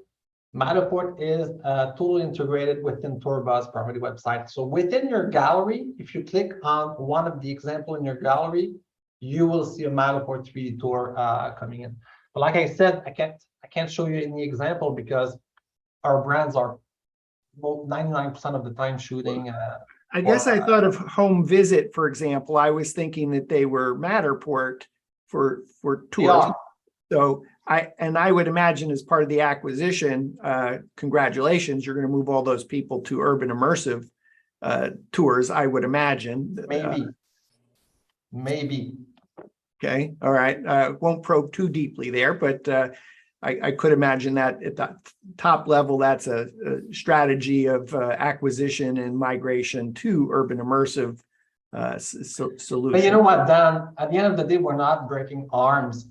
Matterport is totally integrated within Tourbuzz property website. So within your gallery, if you click on one of the example in your gallery, you will see a Matterport 3D tour coming in. But like I said, I can't show you any example because our brands are 99% of the time shooting. I guess I thought of home visit, for example. I was thinking that they were Matterport for tours. Yeah. So I would imagine as part of the acquisition, congratulations, you're going to move all those people to Urbanimmersive tours, I would imagine. Maybe. Okay, all right. Won't probe too deeply there, but I could imagine that at the top level, that's a strategy of acquisition and migration to Urbanimmersive solution. But you know what, Dan? At the end of the day, we're not breaking arms.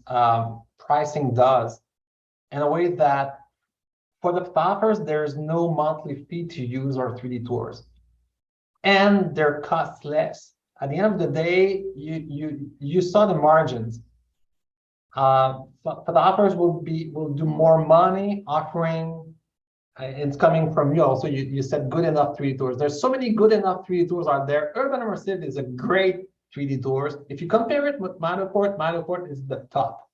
Pricing does, in a way that for the photographers, there's no monthly fee to use our 3D tours, and they're cost less. At the end of the day, you saw the margins. Photographers will do more money offering. It's coming from you. Also, you said good enough 3D tours. There's so many good enough 3D tours out there. Urbanimmersive is a great 3D tours. If you compare it with Matterport is the top.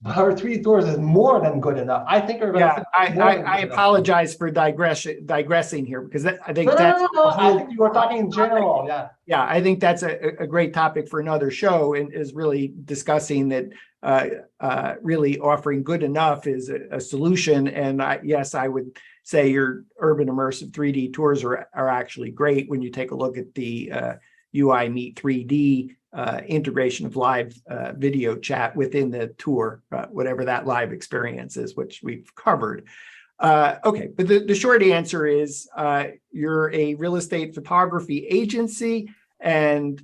But our 3D tours is more than good enough. I think Yeah, I apologize for digressing here because I think I think you were talking in general. Yeah, I think that's a great topic for another show, and is really discussing that really offering good enough is a solution. And yes, I would say your Urbanimmersive 3D tours are actually great when you take a look at the UI Meet 3D integration of live video chat within the tour, whatever that live experience is, which we've covered. Okay, but the short answer is you're a real estate photography agency, and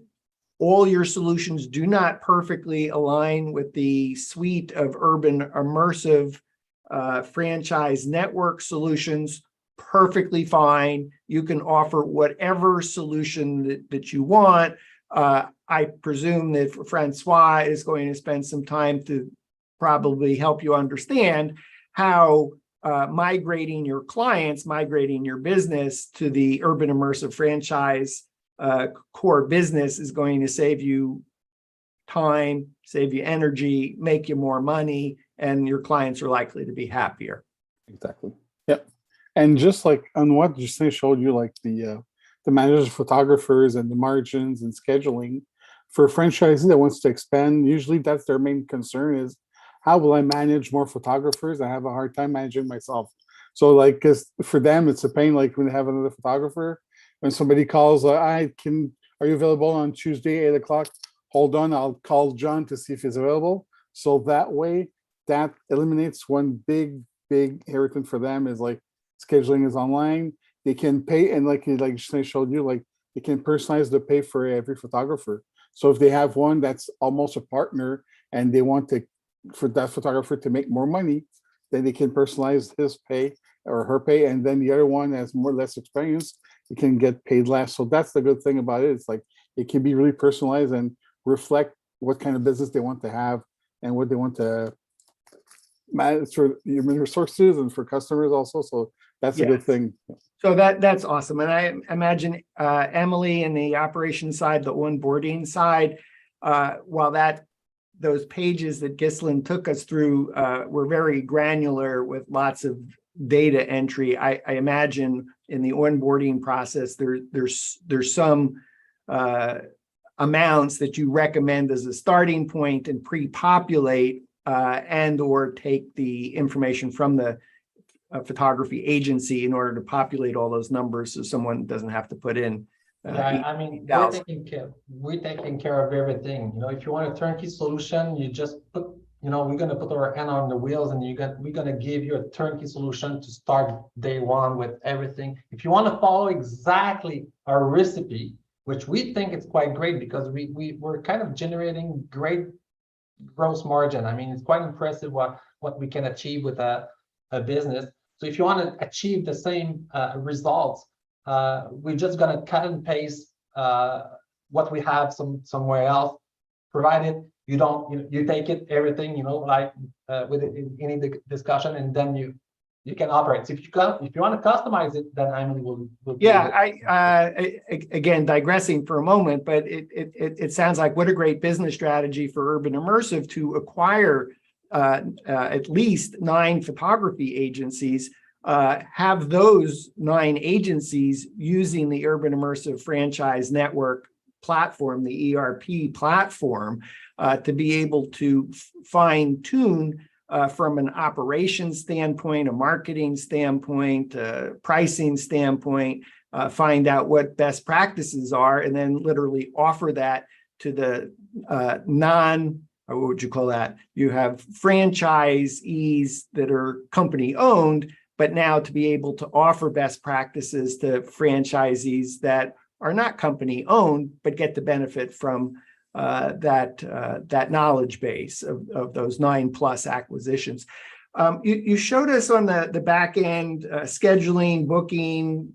all your solutions do not perfectly align with the suite of Urbanimmersive Franchise Network solutions. Perfectly fine. You can offer whatever solution that you want. I presume that Francois is going to spend some time to probably help you understand how migrating your clients, migrating your business to the Urbanimmersive Franchise core business is going to save you time, save you energy, make you more money, and your clients are likely to be happier. Exactly. Yep. And just like on what Ghislain showed you, like the managers, photographers, and the margins and scheduling for a franchisee that wants to expand, usually that's their main concern is how will I manage more photographers? I have a hard time managing myself. So like, cause for them, it's a pain. Like when they have another photographer, when somebody calls, are you available on Tuesday, 8 o'clock? Hold on, I'll call John to see if he's available. So that way that eliminates one big irritant for them is like scheduling is online. They can pay, and like I showed you, like they can personalize the pay for every photographer. So if they have one that's almost a partner and they want for that photographer to make more money, then they can personalize his pay or her pay, and then the other one has less experience, you can get paid less. So that's the good thing about it. It's like it can be really personalized and reflect what kind of business they want to have and what they want to manage for human resources and for customers also. So that's a good thing. So that's awesome. And I imagine Amélie in the operations side, the onboarding side, while those pages that Ghislain took us through were very granular with lots of data entry, I imagine in the onboarding process, there's some amounts that you recommend as a starting point and pre-populate and or take the information from the photography agency in order to populate all those numbers so someone doesn't have to put in. I mean, we're taking care of everything. You know, if you want a turnkey solution, you just put, you know, we're going to put our hand on the wheels and we're going to give you a turnkey solution to start day one with everything. If you want to follow exactly our recipe, which we think it's quite great because we're kind of generating great gross margin. I mean, it's quite impressive what we can achieve with a business. So if you want to achieve the same results, we're just going to cut and paste what we have somewhere else, provided you don't, you take it, everything, you know, like with any discussion, and then you can operate. So if you want to customize it, then Amélie will Yeah, again, digressing for a moment, but it sounds like what a great business strategy for Urbanimmersive to acquire at least 9 photography agencies, have those 9 agencies using the Urbanimmersive Franchise Network platform, the ERP platform, to be able to fine tune from an operations standpoint, a marketing standpoint, pricing standpoint, find out what best practices are, and then literally offer that to the or what would you call that? You have franchisees that are company owned, but now to be able to offer best practices to franchisees that are not company owned, but get the benefit from that knowledge base of those 9+ acquisitions. You showed us on the back end scheduling, booking,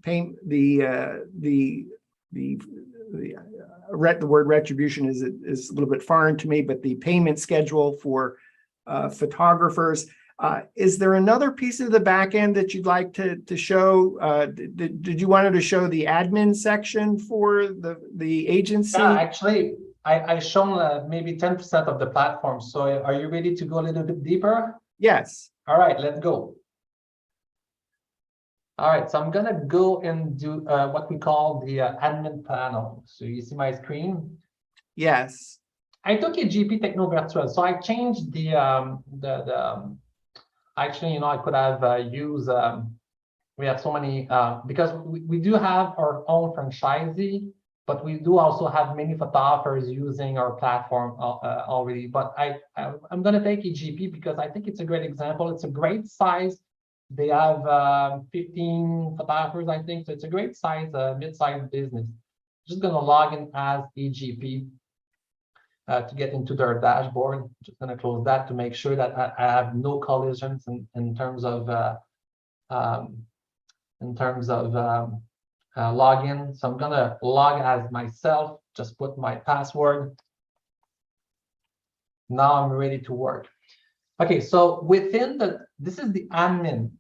the word retribution is a little bit foreign to me, but the payment schedule for photographers. Is there another piece of the back end that you'd like to show? Did you want to show the admin section for the agency? Yeah, actually, I've shown maybe 10% of the platform. So are you ready to go a little bit deeper? Yes. All right, let's go. All right, so I'm going to go and do what we call the admin panel. So you see my screen? Yes. I took a GP Techno Virtual. So I changed actually, I could have used, we have so many, because we do have our own franchisee, but we do also have many photographers using our platform already. But I'm going to take EGP because I think it's a great example. It's a great size. They have 15 photographers, I think. So it's a great size, mid-sized business. Just going to log in as EGP to get into their dashboard. Just going to close that to make sure that I have no collisions in terms of login. So I'm going to log as myself, just put my password. Now I'm ready to work. Okay, so within this is the admin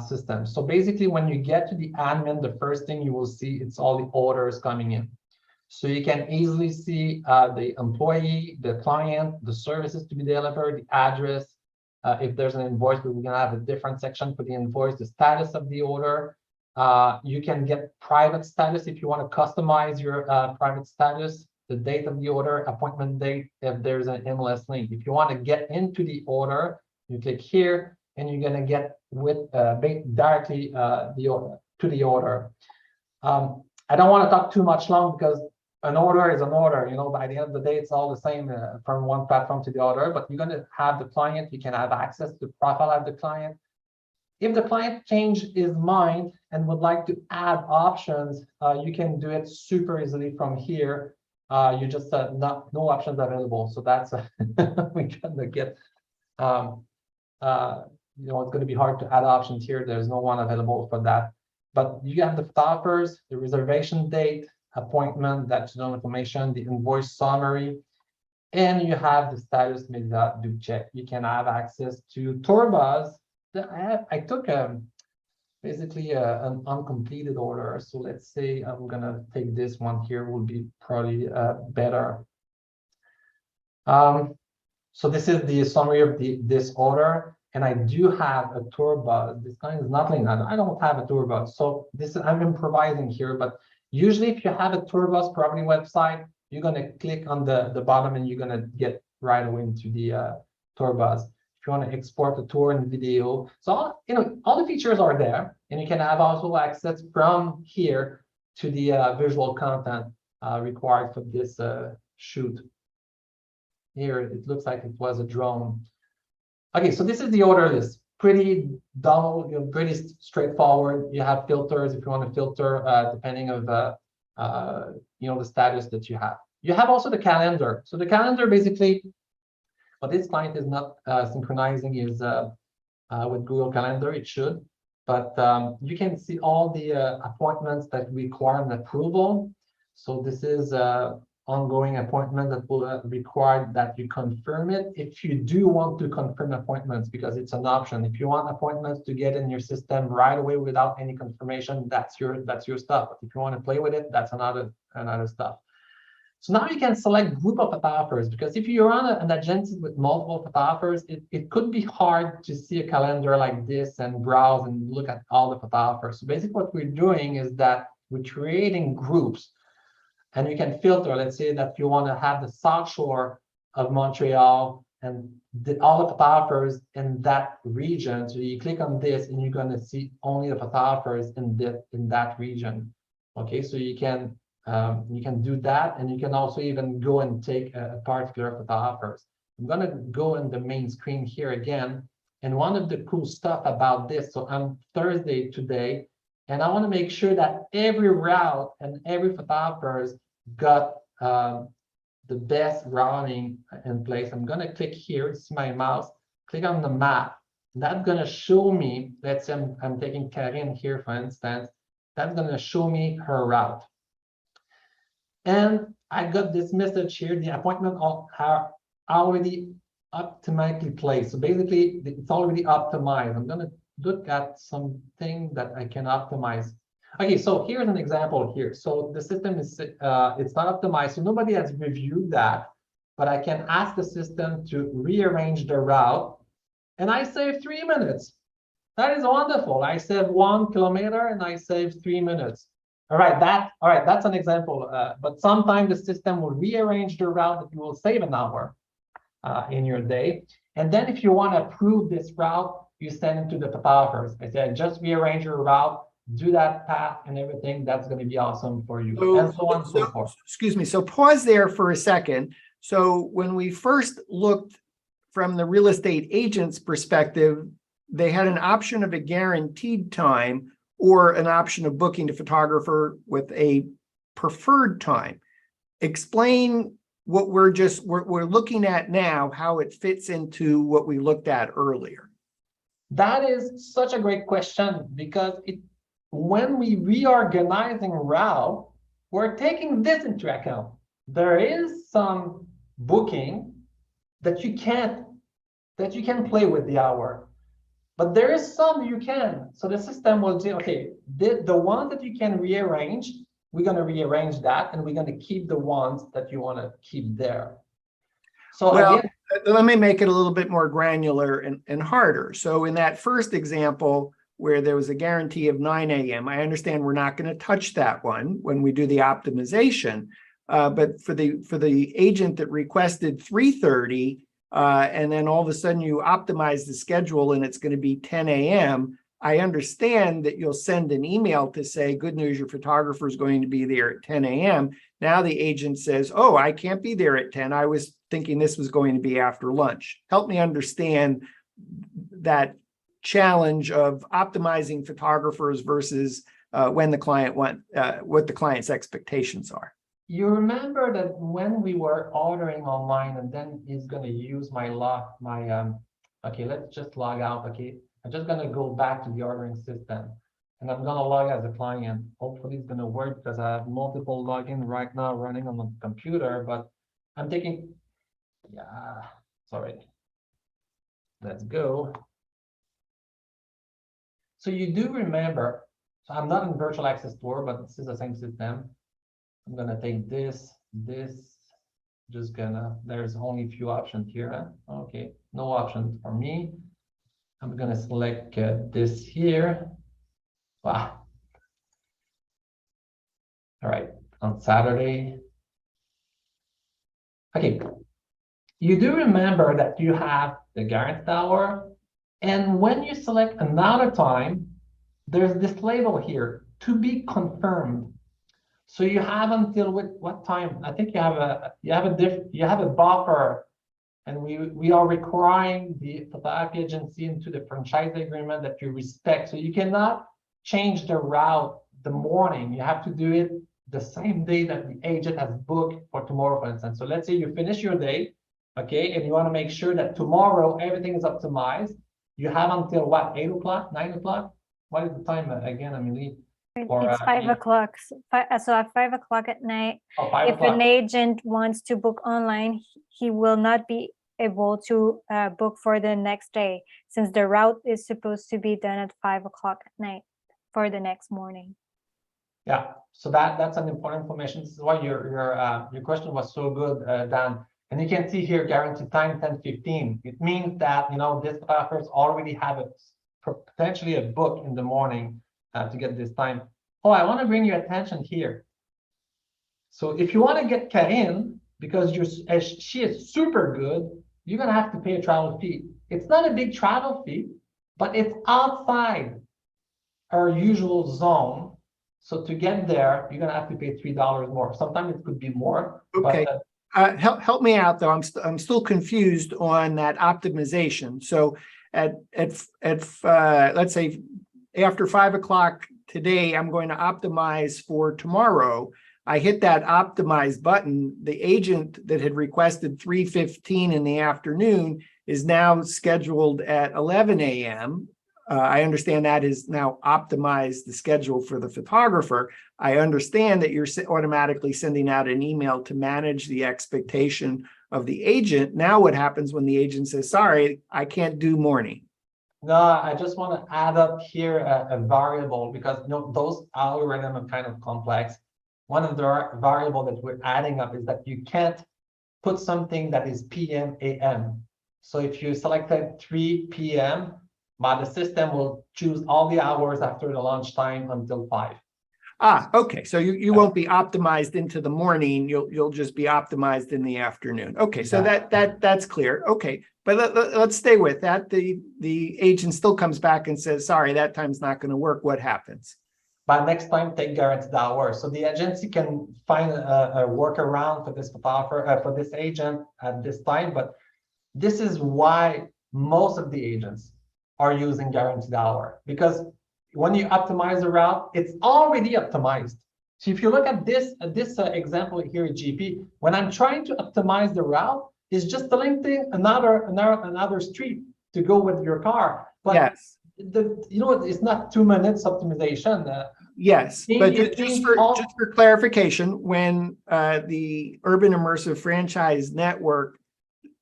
system. So basically when you get to the admin, the first thing you will see, it's all the orders coming in. So you can easily see the employee, the client, the services to be delivered, the address. If there's an invoice, we're going to have a different section for the invoice, the status of the order. You can get private status if you want to customize your private status, the date of the order, appointment date, if there's an MLS link. If you want to get into the order, you click here and you're going to get with directly to the order. I don't want to talk too much long because an order is an order, by the end of the day, it's all the same from one platform to the other, but you're going to have the client, you can have access to the profile of the client. If the client changed his mind and would like to add options, you can do it super easily from here. You just no options available. So that's we're gonna get it's going to be hard to add options here. There's no one available for that. But you have the stoppers, the reservation date, appointment, that's no information, the invoice summary, and you have the status meta do check. You can have access to Tourbuzz. I took basically an uncompleted order. So let's say I'm gonna take this one here, will be probably better. So this is the summary of this order, and I do have a Tourbuzz. This kind is nothing. I don't have a Tourbuzz. So I'm improvising here, but usually if you have a Tourbuzz property website, you're gonna click on the bottom and you're gonna get right away into the Tourbuzz. If you want to export a tour and video, so all the features are there, and you can have also access from here to the visual content required for this shoot. Here it looks like it was a drone. Okay, so this is the order list. Pretty dull, pretty straightforward. You have filters if you want to filter depending of the status that you have. You have also the calendar. So the calendar basically. What this client is not synchronizing is with Google Calendar, it should, but you can see all the appointments that require an approval. So this is ongoing appointment that will require that you confirm it if you do want to confirm appointments, because it's an option. If you want appointments to get in your system right away without any confirmation, that's your stuff. But if you want to play with it, that's another stuff. So now you can select group of photographers, because if you're on an agency with multiple photographers, it could be hard to see a calendar like this and browse and look at all the photographers. So basically what we're doing is that we're creating groups, and you can filter. Let's say that you want to have the South Shore of Montreal and all the photographers in that region. So you click on this and you're going to see only the photographers in that region. Okay, so you can do that, and you can also even go and take a particular photographers. I'm going to go in the main screen here again. And one of the cool stuff about this, so I'm Thursday today, and I want to make sure that every route and every photographer's got the best routing in place. I'm going to click here, see my mouse, click on the map. That's going to show me, let's say I'm taking Karine here, for instance, that's going to show me her route. And I got this message here, the appointment are already automatically placed. So basically, it's already optimized. I'm going to look at something that I can optimize. Okay, so here's an example here. So the system is, it's not optimized, so nobody has reviewed that, but I can ask the system to rearrange the route, and I save 3 minutes. That is wonderful. I save 1 kilometer and I save 3 minutes. All right, that's an example, but sometimes the system will rearrange the route that you will save an hour in your day. And then if you want to approve this route, you send it to the photographers. I said, just rearrange your route, do that path and everything. That's going to be awesome for you, and so on and so forth. Excuse me. So pause there for a second. So when we first looked from the real estate agent's perspective, they had an option of a guaranteed time or an option of booking a photographer with a preferred time. Explain what we're looking at now, how it fits into what we looked at earlier. That is such a great question, because when we reorganizing route, we're taking this into account. There is some booking that you can play with the hour, but there is some you can. So the system will say, okay, the ones that you can rearrange, we're going to rearrange that, and we're going to keep the ones that you want to keep there. So well, again, let me make it a little bit more granular and harder. So in that first example, where there was a guarantee of 9 a.m., I understand we're not going to touch that one when we do the optimization. But for the agent that requested 3:30, and then all of a sudden you optimize the schedule and it's going to be 10 a.m., I understand that you'll send an email to say, good news, your photographer is going to be there at 10 a.m. Now the agent says, oh, I can't be there at 10. I was thinking this was going to be after lunch. Help me understand that challenge of optimizing photographers versus when the client what the client's expectations are. You remember that when we were ordering online, and then he's going to use okay, let's just log out. Okay, I'm just going to go back to the ordering system, and I'm going to log as a client. Hopefully it's going to work, because I have multiple login right now running on the computer, but I'm taking, sorry. Let's go. So you do remember, so I'm not in virtual access store, but this is the same system. I'm going to take this, there's only a few options here. Huh? Okay, no options for me. I'm going to select this here. Wow. All right, on Saturday. Okay, you do remember that you have the guaranteed hour, and when you select another time, there's this label here, to be confirmed. So you have until what time? I think you have a buffer, and we are requiring the photography agency into the franchise agreement that you respect. So you cannot change the route the morning. You have to do it the same day that the agent has booked for tomorrow, for instance. So let's say you finish your day, okay, and you want to make sure that tomorrow everything is optimized. You have until what, 8 o'clock, 9 o'clock? What is the time again, Amélie? Or, It's 5 o'clock. So at 5 o'clock at night, Oh, 5 if o'clock. an agent wants to book online, he will not be able to book for the next day, since the route is supposed to be done at 5 o'clock at night for the next morning. Yeah, so that's an important information. This is why your question was so good, Dan. And you can see here guaranteed time 10:15. It means that this photographers already have potentially a book in the morning to get this time. Oh, I want to bring your attention here. So if you want to get Karine, because she is super good, you're gonna have to pay a travel fee. It's not a big travel fee, but it's outside our usual zone. So to get there, you're gonna have to pay $3 more. Sometimes it could be more. Okay. But, Help me out though. I'm still confused on that optimization. So at let's say after 5 o'clock today, I'm going to optimize for tomorrow. I hit that optimize button. The agent that had requested 3:15 in the afternoon is now scheduled at 11 a.m. I understand that is now optimized the schedule for the photographer. I understand that you're automatically sending out an email to manage the expectation of the agent. Now what happens when the agent says, sorry, I can't do morning? no, I just want to add up here a variable, because those algorithms are kind of complex. One of the variable that we're adding up is that you can't put something that is PM, AM. So if you selected 3 PM, the system will choose all the hours after the lunchtime until 5. Okay. So you won't be optimized into the morning. You'll just be optimized in the afternoon. Okay. So that's clear. Okay. But let's stay with that. The agent still comes back and says, sorry, that time's not going to work. What happens? But next time, take guaranteed hours. So the agency can find a workaround for this photographer, for this agent at this time. But this is why most of the agents are using guaranteed hour, because when you optimize the route, it's already optimized. So if you look at this example here at GP, when I'm trying to optimize the route, it's just selecting another street to go with your car. But yes. It's not 2 minutes optimization. Yes, but It just means for clarification, when the Urbanimmersive Franchise Network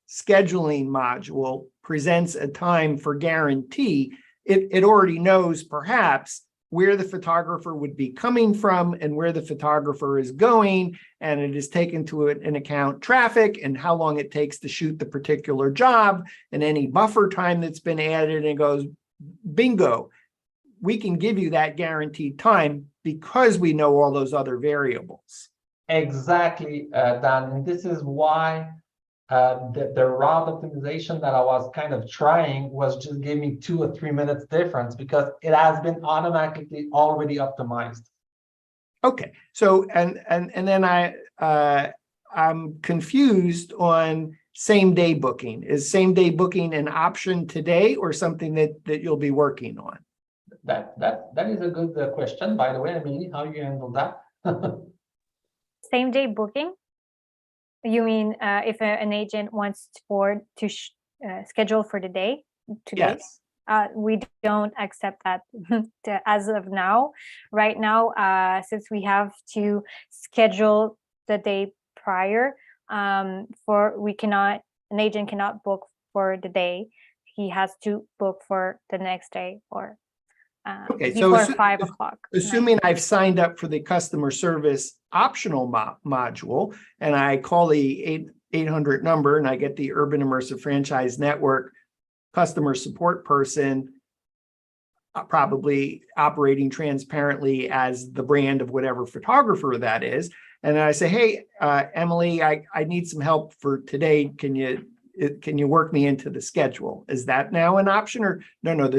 scheduling module presents a time for guarantee, it already knows perhaps where the photographer would be coming from and where the photographer is going, and it is taken to an account traffic and how long it takes to shoot the particular job and any buffer time that's been added, and goes, bingo, we can give you that guaranteed time because we know all those other variables. Exactly, Dan. And this is why the route optimization that I was kind of trying was just give me 2 or 3 minutes difference, because it has been automatically already optimized. Okay, so and then I'm confused on same-day booking. Is same-day booking an option today or something that you'll be working on? That is a good question, by the way, Amélie. How you handle that? Same day booking? You mean if an agent wants to schedule for the day today? Yes. We don't accept that as of now. Right now, since we have to schedule the day prior, an agent cannot book for the day. He has to book for the next day or before 5 o'clock. Assuming I've signed up for the customer service optional module and I call the 800 number and I get the Urbanimmersive Franchise Network customer support person, probably operating transparently as the brand of whatever photographer that is. And then I say, hey, Emily, I need some help for today. Can you work me into the schedule? Is that now an option or no? No, it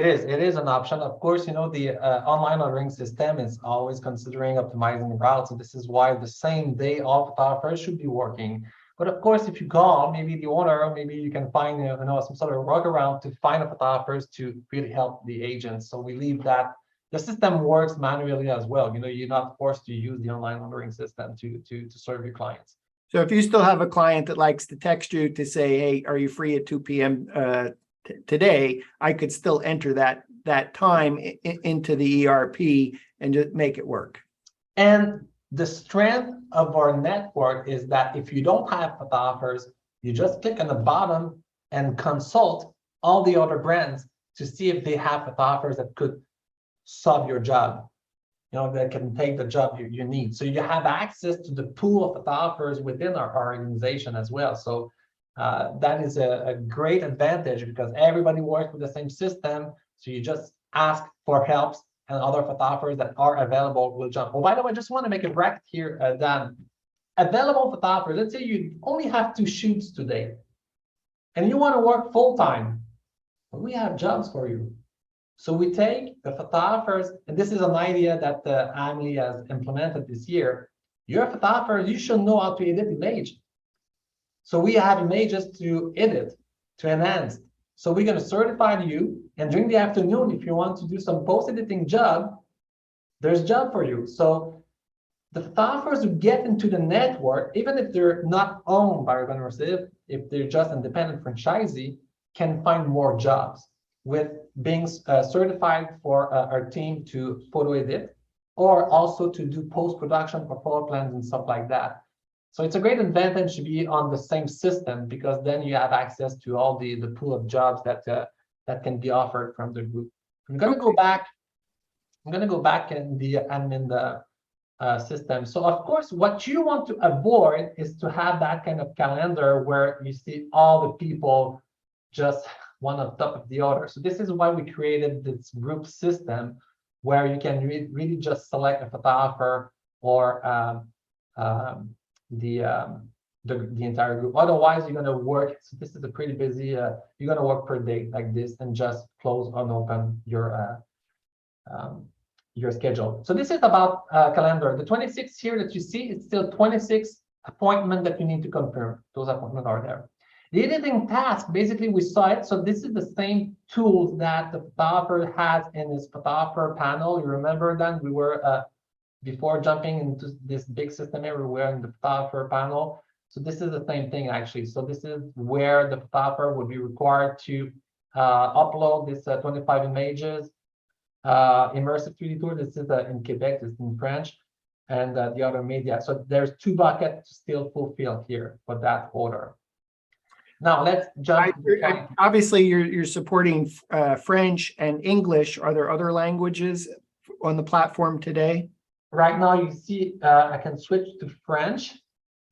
is an option. Of course, the online ordering system is always considering optimizing routes. So this is why the same day all photographers should be working. But of course, if you call, maybe the owner, maybe you can find some sort of workaround to find photographers to really help the agents. So we leave that. The system works manually as well. You're not forced to use the online ordering system to serve your clients. So if you still have a client that likes to text you to say, hey, are you free at 2 p.m. Today, I could still enter that time into the ERP and just make it work. And the strength of our network is that if you don't have photographers, you just click on the bottom and consult all the other brands to see if they have photographers that could solve your job, that can take the job you need. So you have access to the pool of photographers within our organization as well. So that is a great advantage because everybody works with the same system. So you just ask for help and other photographers that are available will jump. Oh, by the way, I just want to make a bracket here, Dan. Available photographers, let's say you only have 2 shoots today and you want to work full-time. Well, we have jobs for you. So we take the photographers, and this is an idea that Amélie has implemented this year. You're a photographer, you should know how to edit image. So we have images to edit, to enhance. So we're going to certify you, and during the afternoon, if you want to do some post-editing job, there's a job for you. So the photographers who get into the network, even if they're not owned by Urbanimmersive, if they're just independent franchisee, can find more jobs with being certified for our team to photo edit, or also to do post-production for floor plans and stuff like that. So it's a great advantage to be on the same system because then you have access to all the pool of jobs that can be offered from the group. I'm going to go back. I'm going to go back in the admin system. So of course, what you want to avoid is to have that kind of calendar where you see all the people just one on top of the other. So this is why we created this group system where you can really just select a photographer or the entire group. Otherwise, you're going to work. So this is a pretty busy. You're going to work per day like this and just close and open your schedule. So this is about calendar. The 26 here that you see, it's still 26 appointments that you need to confirm. Those appointments are there. The editing task, basically we saw it. So this is the same tools that the photographer has in his photographer panel. You remember that we were, before jumping into this big system here, we were in the photographer panel. So this is the same thing actually. So this is where the photographer would be required to upload this 25 images. Immersive 3D tour, this is in Quebec, this is in French, and the other media. So there's 2 buckets to still fulfill here for that order. Now let's jump. Obviously, you're supporting French and English. Are there other languages on the platform today? Right now, you see, I can switch to French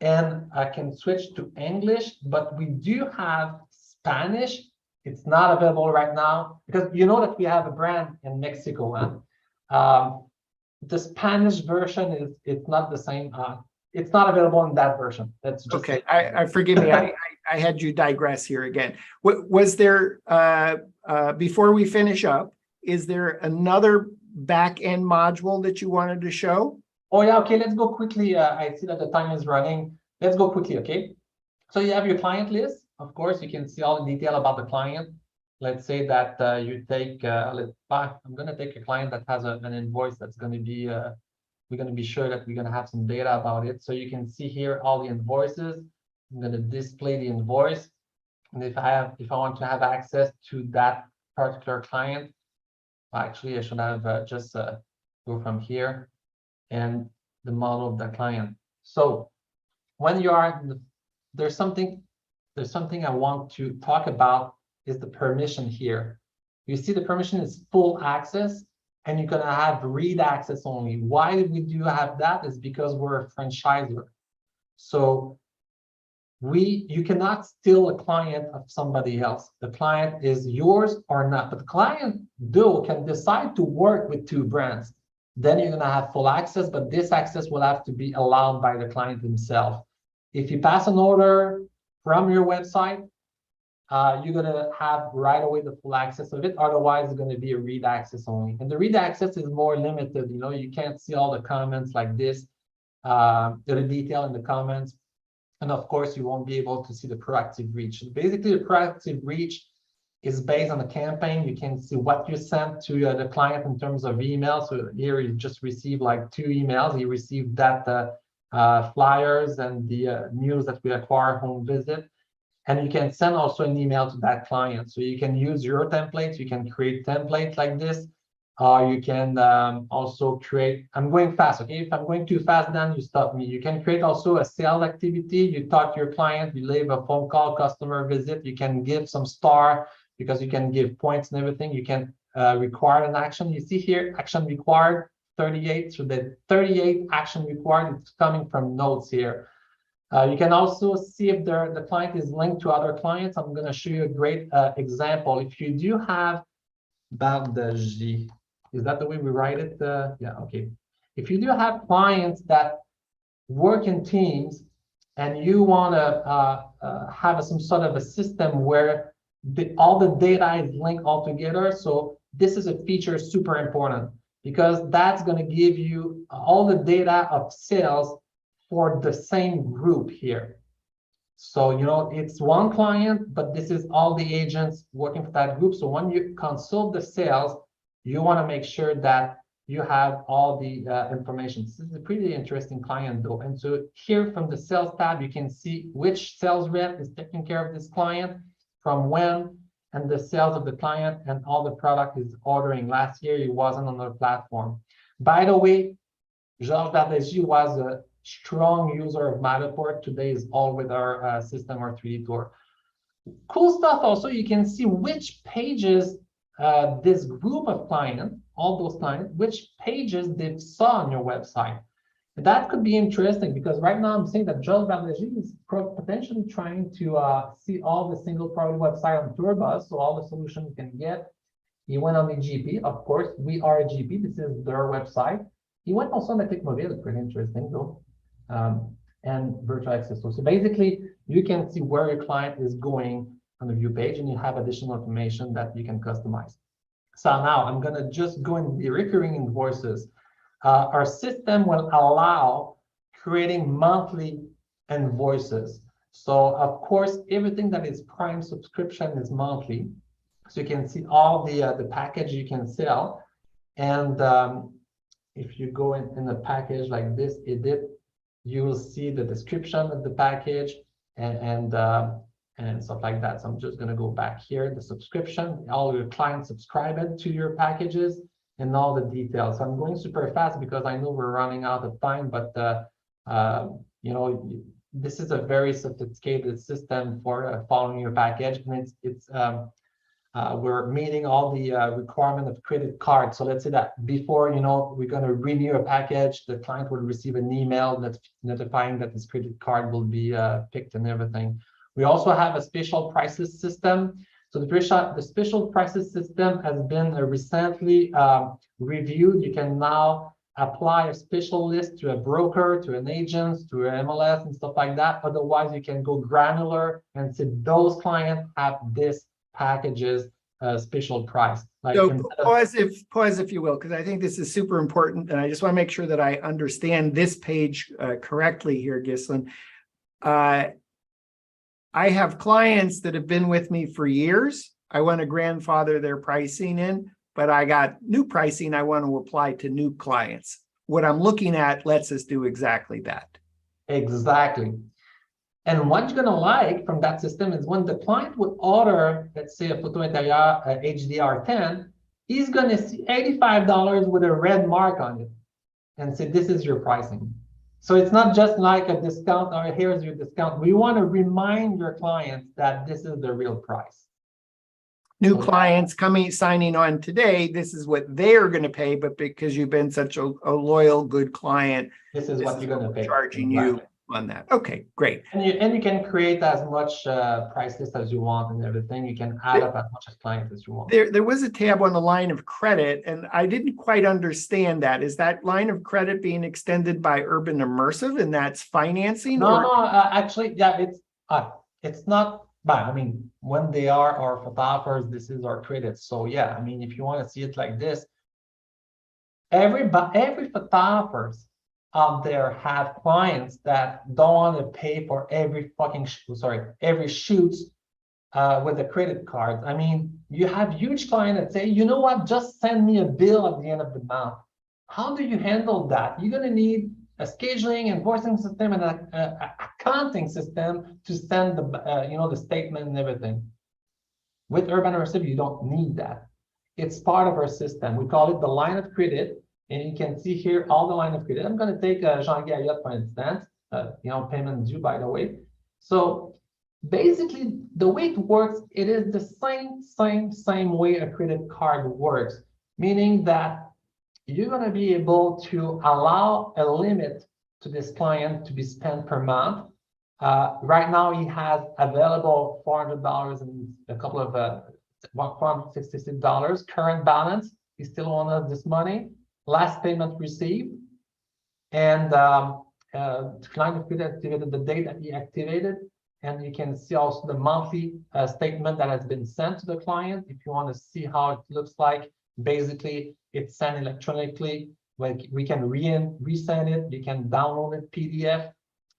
and I can switch to English, but we do have Spanish. It's not available right now because you know that we have a brand in Mexico. The Spanish version it's not the same. It's not available in that version. That's just okay. I forgive me. I had you digress here again. Was there before we finish up? Is there another back-end module that you wanted to show? Oh yeah. Okay. Let's go quickly. I see that the time is running. Let's go quickly. Okay. So you have your client list. Of course, you can see all the detail about the client. Let's say that you take. I'm going to take a client that has an invoice that's going to be. We're going to be sure that we're going to have some data about it. So you can see here all the invoices. I'm going to display the invoice. And if I want to have access to that particular client, actually I should have just go from here and the model of the client. So when you are, there's something I want to talk about is the permission here. You see the permission is full access. And you're going to have read access only. Why we do have that is because we're a franchisor. So you cannot steal a client of somebody else. The client is yours or not. But the client can decide to work with 2 brands. Then you're going to have full access, but this access will have to be allowed by the client himself. If you pass an order from your website, you're going to have right away the full access of it. Otherwise, it's going to be a read access only. And the read access is more limited. You can't see all the comments like this, the detail in the comments. And of course, you won't be able to see the proactive reach. Basically, the proactive reach is based on the campaign. You can see what you sent to the client in terms of email. So here you just received like 2 emails. He received that flyers and the news that we acquire home visit. And you can send also an email to that client. So you can use your templates. You can create templates like this. You can also create, I'm going fast, okay? If I'm going too fast, then you stop me. You can create also a sales activity. You talk to your client, you leave a phone call, customer visit. You can give some star because you can give points and everything. You can require an action. You see here, action required, 38. So the 38 action required is coming from notes here. You can also see if the client is linked to other clients. I'm going to show you a great example. If you do have Liberge, is that the way we write it? Yeah, okay. If you do have clients that work in teams and you want to have some sort of a system where all the data is linked all together. So this is a feature super important because that's going to give you all the data of sales for the same group here. So, you know, it's one client, but this is all the agents working for that group. So when you consult the sales, you want to make sure that you have all the information. This is a pretty interesting client though. And so here from the sales tab, you can see which sales rep is taking care of this client, from when, and the sales of the client, and all the product is ordering. Last year, he wasn't on the platform. By the way, Georges Bardegie was a strong user of Matterport. Today is all with our system or 3D tour. Cool stuff also, you can see which pages this group of clients, all those clients, which pages they saw on your website. That could be interesting because right now I'm saying that Georges Bardegie is potentially trying to see all the single product website on Tourbus, so all the solutions you can get. He went on the GP, of course, we are a GP, this is their website. He went also on the ClickMobile, pretty interesting though, and virtual access. So basically, you can see where your client is going on the view page, and you have additional information that you can customize. So now I'm going to just go into the recurring invoices. Our system will allow creating monthly invoices. So of course, everything that is Prime subscription is monthly. So you can see all the package you can sell. And if you go in a package like this, edit, you will see the description of the package and stuff like that. So I'm just going to go back here, the subscription, all your clients subscribe to your packages and all the details. So I'm going super fast because I know we're running out of time, but you know, this is a very sophisticated system for following your package, and we're meeting all the requirement of credit card. So let's say that before, you know, we're going to renew a package, the client will receive an email that's notifying that his credit card will be picked and everything. We also have a special prices system. So the special prices system has been recently reviewed. You can now apply a special list to a broker, to an agent, to an MLS and stuff like that. Otherwise, you can go granular and say those clients have this packages special price. Like so pause if you will, because I think this is super important, and I just want to make sure that I understand this page correctly here, Ghislain. I have clients that have been with me for years. I want to grandfather their pricing in, but I got new pricing I want to apply to new clients. What I'm looking at lets us do exactly that. Exactly. And what you're going to like from that system is when the client would order, let's say, a photo interior HDR10, he's going to see $85 with a red mark on it and say, this is your pricing. So it's not just like a discount or here's your discount. We want to remind your clients that this is the real price. New clients signing on today, this is what they're going to pay, but because you've been such a loyal, good client, this is what you're going to pay. Charging you on that. Okay, great. And you can create as much price list as you want and everything. You can add up as much as clients as you want. There was a tab on the line of credit, and I didn't quite understand that. Is that line of credit being extended by Urbanimmersive, and that's financing? No, actually, yeah, it's not. But I mean, when they are our photographers, this is our credit. So yeah, I mean, if you want to see it like this, every photographers out there have clients that don't want to pay for every shoot with a credit card. I mean, you have huge clients that say, you know what, just send me a bill at the end of the month. How do you handle that? You're going to need a scheduling, invoicing system, and a accounting system to send the statement and everything. With Urbanimmersive, you don't need that. It's part of our system. We call it the line of credit, and you can see here all the line of credit. I'm going to take Jean-Guy, for instance, payment due, by the way. So basically, the way it works, it is the same way a credit card works, meaning that you're going to be able to allow a limit to this client to be spent per month. Right now, he has available $400 and a couple of $466 current balance. He still owns this money. Last payment received, and client of credit activated the date that he activated, and you can see also the monthly statement that has been sent to the client. If you want to see how it looks like, basically it's sent electronically. Like we can resend it. You can download it PDF.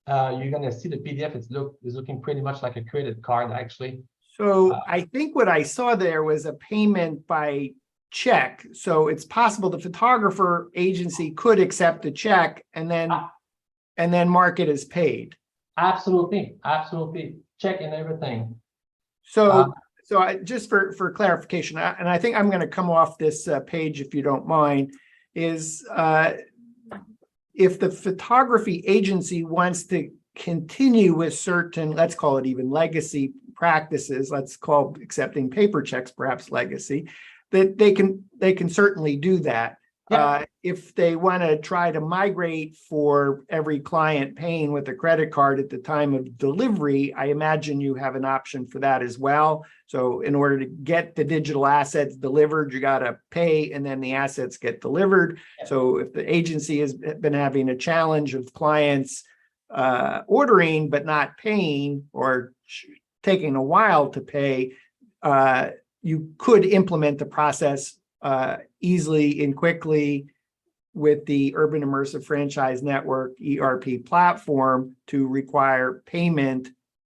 You're gonna see the PDF. Is looking pretty much like a credit card, actually. So I think what I saw there was a payment by check. So it's possible the photographer agency could accept a check and then mark it as paid. Absolutely, check and everything. So just for clarification, and I think I'm going to come off this page if you don't mind, is if the photography agency wants to continue with certain, let's call it even legacy practices, let's call accepting paper checks perhaps legacy, that they can certainly do that. Yeah. If they want to try to migrate for every client paying with a credit card at the time of delivery, I imagine you have an option for that as well. So in order to get the digital assets delivered, you got to pay and then the assets get delivered. Yeah. So if the agency has been having a challenge of clients ordering but not paying or taking a while to pay, you could implement the process easily and quickly with the Urbanimmersive Franchise Network ERP platform to require payment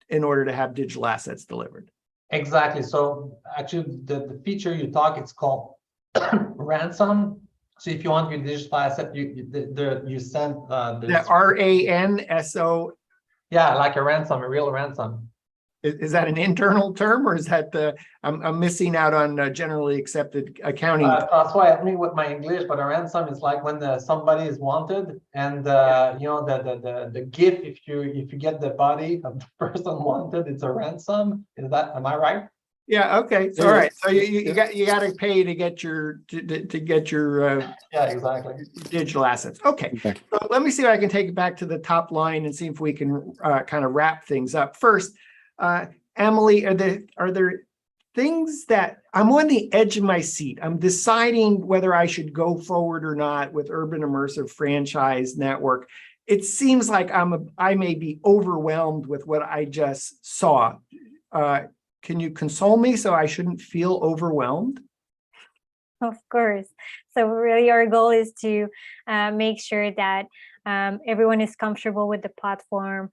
in order to have digital assets delivered. Exactly. So actually, the feature you talk, it's called ransom. So if you want your digital asset, you send the RANSO. Yeah, like a ransom, a real ransom. Is that an internal term, or is that I'm missing out on generally accepted accounting? François, help me with my English, but a ransom is like when somebody is wanted, and the gift, if you get the body of the person wanted, it's a ransom. Am I right? Yeah. Okay. So, all right. So you got to pay to get your yeah, exactly, digital assets. Okay. So let me see if I can take it back to the top line and see if we can kind of wrap things up. First, Amélie, are there things that I'm on the edge of my seat? I'm deciding whether I should go forward or not with Urbanimmersive Franchise Network. It seems like I may be overwhelmed with what I just saw. Can you console me so I shouldn't feel overwhelmed? Of course. So really our goal is to make sure that everyone is comfortable with the platform.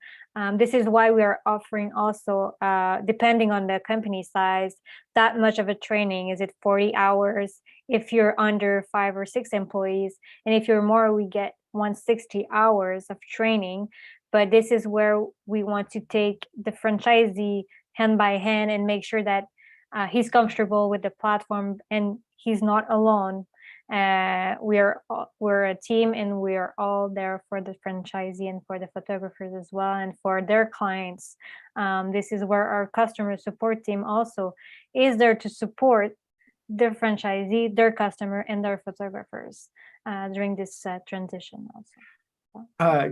This is why we are offering also, depending on the company size, that much of a training. Is it 40 hours? If you're under 5 or 6 employees, and if you're more, we get 160 hours of training. But this is where we want to take the franchisee hand by hand and make sure that he's comfortable with the platform and he's not alone. We're a team, and we are all there for the franchisee and for the photographers as well, and for their clients. This is where our customer support team also is there to support their franchisee, their customer, and their photographers during this transition also.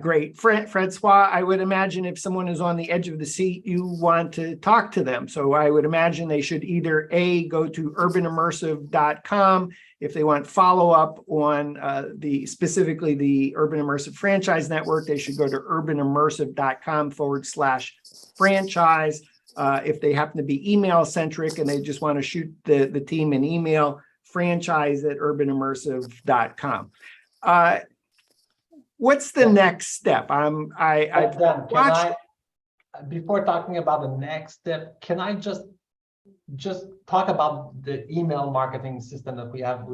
Great. François, I would imagine if someone is on the edge of the seat, you want to talk to them. So I would imagine they should either go to urbanimmersive.com if they want follow-up on specifically the Urbanimmersive Franchise Network. They should go to urbanimmersive.com/franchise. If they happen to be email centric and they just want to shoot the team an email, franchise@urbanimmersive.com. What's the next step? Before talking about the next step, can I just talk about the email marketing system that we have,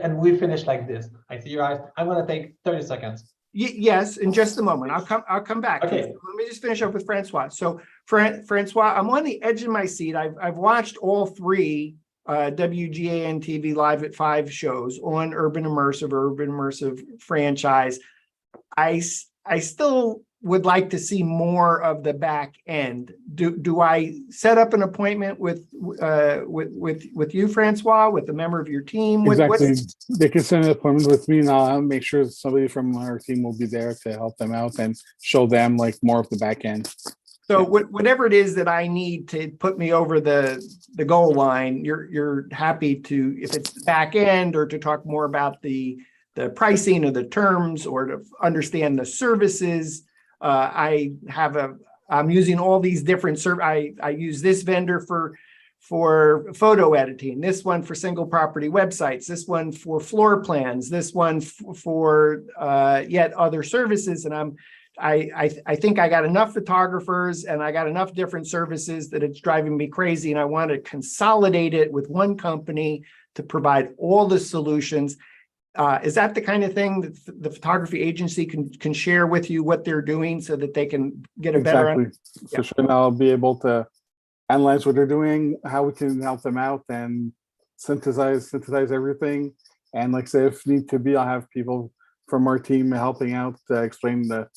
and we finish like this. I see your eyes. I'm going to take 30 seconds. Yes, in just a moment. I'll come back. Okay. Let me just finish up with Francois. So Francois, I'm on the edge of my seat. I've watched all three WGAN-TV Live at 5 shows on Urban Immersive Franchise. I still would like to see more of the back end. Do I set up an appointment with you, Francois, with a member of your team? Exactly. They can send an appointment with me, and I'll make sure somebody from our team will be there to help them out and show them like more of the back end. So whatever it is that I need to put me over the goal line, you're happy to, if it's back end or to talk more about the pricing or the terms or to understand the services. I'm using all these different I use this vendor for photo editing, this one for single property websites, this one for floor plans, this one for yet other services. And I think I got enough photographers and I got enough different services that it's driving me crazy. And I want to consolidate it with one company to provide all the solutions. Is that the kind of thing that the photography agency can share with you what they're doing so that they can get a better? Exactly. For sure. And I'll be able to analyze what they're doing, how we can help them out, and synthesize everything. And like I say, if need to be, I'll have people from our team helping out to explain the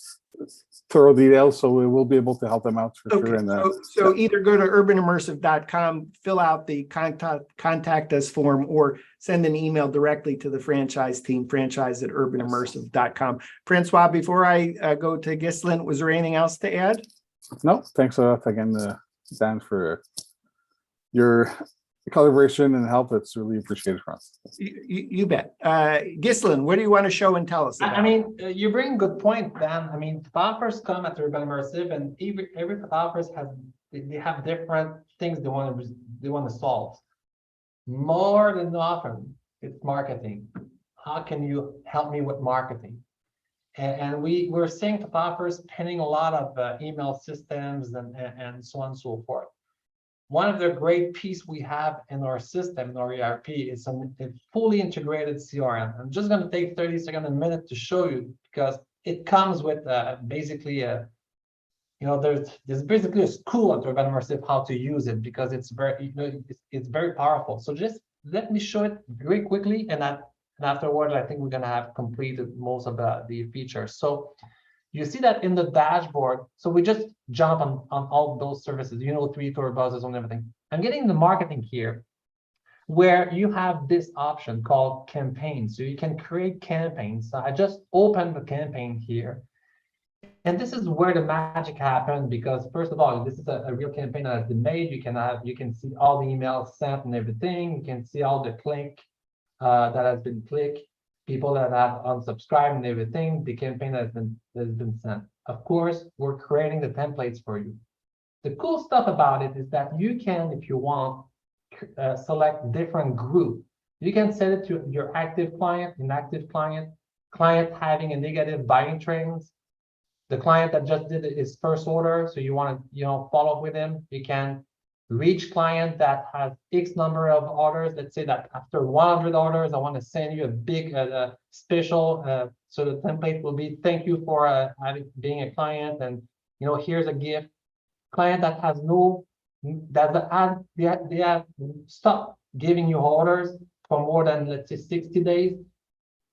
thorough details, so we will be able to help them out for sure. And so either go to urbanimmersive.com, fill out the contact us form, or send an email directly to the franchise team, franchise@urbanimmersive.com. Francois, before I go to Ghislain, was there anything else to add? No, thanks a lot again, Dan, for your collaboration and help. It's really appreciated from us. You bet. Ghislain, what do you want to show and tell us about? I mean, you bring a good point, Dan. I mean, photographers come at Urban Immersive, and every photographer they have different things they want to solve. More than often, it's marketing. How can you help me with marketing? And we're seeing photographers pinning a lot of email systems and so on and so forth. One of the great pieces we have in our system, in our ERP, is a fully integrated CRM. I'm just going to take 30 seconds, a minute to show you, because it comes with basically there's basically a school at Urban Immersive how to use it, because it's it's very powerful. So just let me show it very quickly, and afterwards I think we're going to have completed most of the features. So you see that in the dashboard. So we just jump on all those services, 3 tour buses and everything. I'm getting the marketing here, where you have this option called campaigns. So you can create campaigns. So I just opened the campaign here. And this is where the magic happened, because first of all, this is a real campaign that has been made. You can see all the emails sent and everything. You can see all the click that has been clicked, people that have unsubscribed and everything, the campaign that has been sent. Of course, we're creating the templates for you. The cool stuff about it is that you can, if you want, select different groups. You can set it to your active client, inactive client, client having a negative buying trends, the client that just did his first order, so you want to follow up with him. You can reach client that has X number of orders. Let's say that after 100 orders, I want to send you a big special. So the template will be, thank you for being a client, and here's a gift. Client that has they have stopped giving you orders for more than, let's say, 60 days.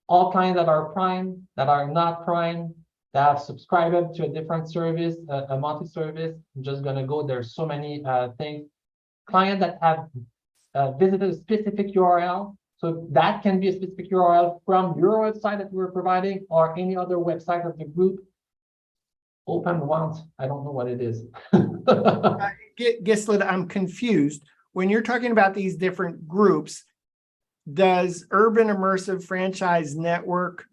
All clients that are prime, that are not prime, that have subscribed to a different service, a monthly service. I'm just going to go, there's so many things. Clients that have visited a specific URL. So that can be a specific URL from your website that we're providing, or any other website of the group. Open once, I don't know what it is. Ghislain, I'm confused. When you're talking about these different groups, does Urban Immersive Franchise Network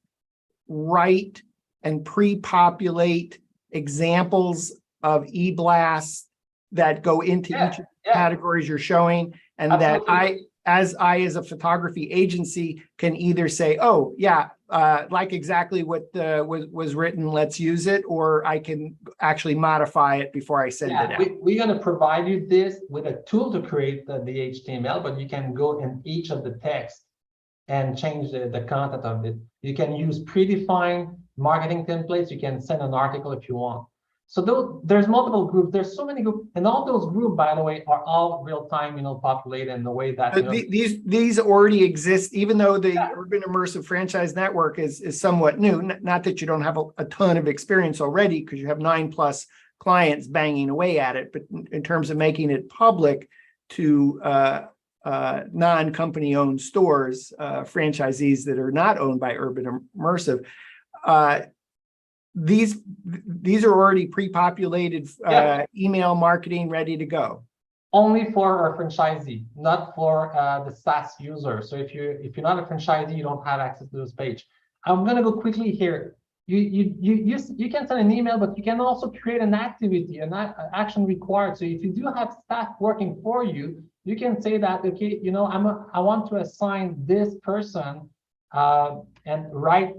write and pre-populate examples of e-blasts that go into each of the categories you're showing, and absolutely, that as a photography agency can either say, oh yeah, like exactly what was written, let's use it, or I can actually modify it before I send it out. We're going to provide you this with a tool to create the HTML, but you can go in each of the text and change the content of it. You can use predefined marketing templates. You can send an article if you want. So there's multiple groups. There's so many groups, and all those groups, by the way, are all real time, populated in the way that these already exist, even though the Urban Immersive Franchise Network is somewhat new. Not that you don't have a ton of experience already, because you have 9+ clients banging away at it, but in terms of making it public to non-company owned stores, franchisees that are not owned by Urban Immersive, these are already pre-populated email marketing ready to go. Only for our franchisee, not for the SaaS user. So if you're not a franchisee, you don't have access to this page. I'm gonna go quickly here. You can send an email, but you can also create an activity, an action required. So if you do have staff working for you, you can say that, okay, I want to assign this person and write,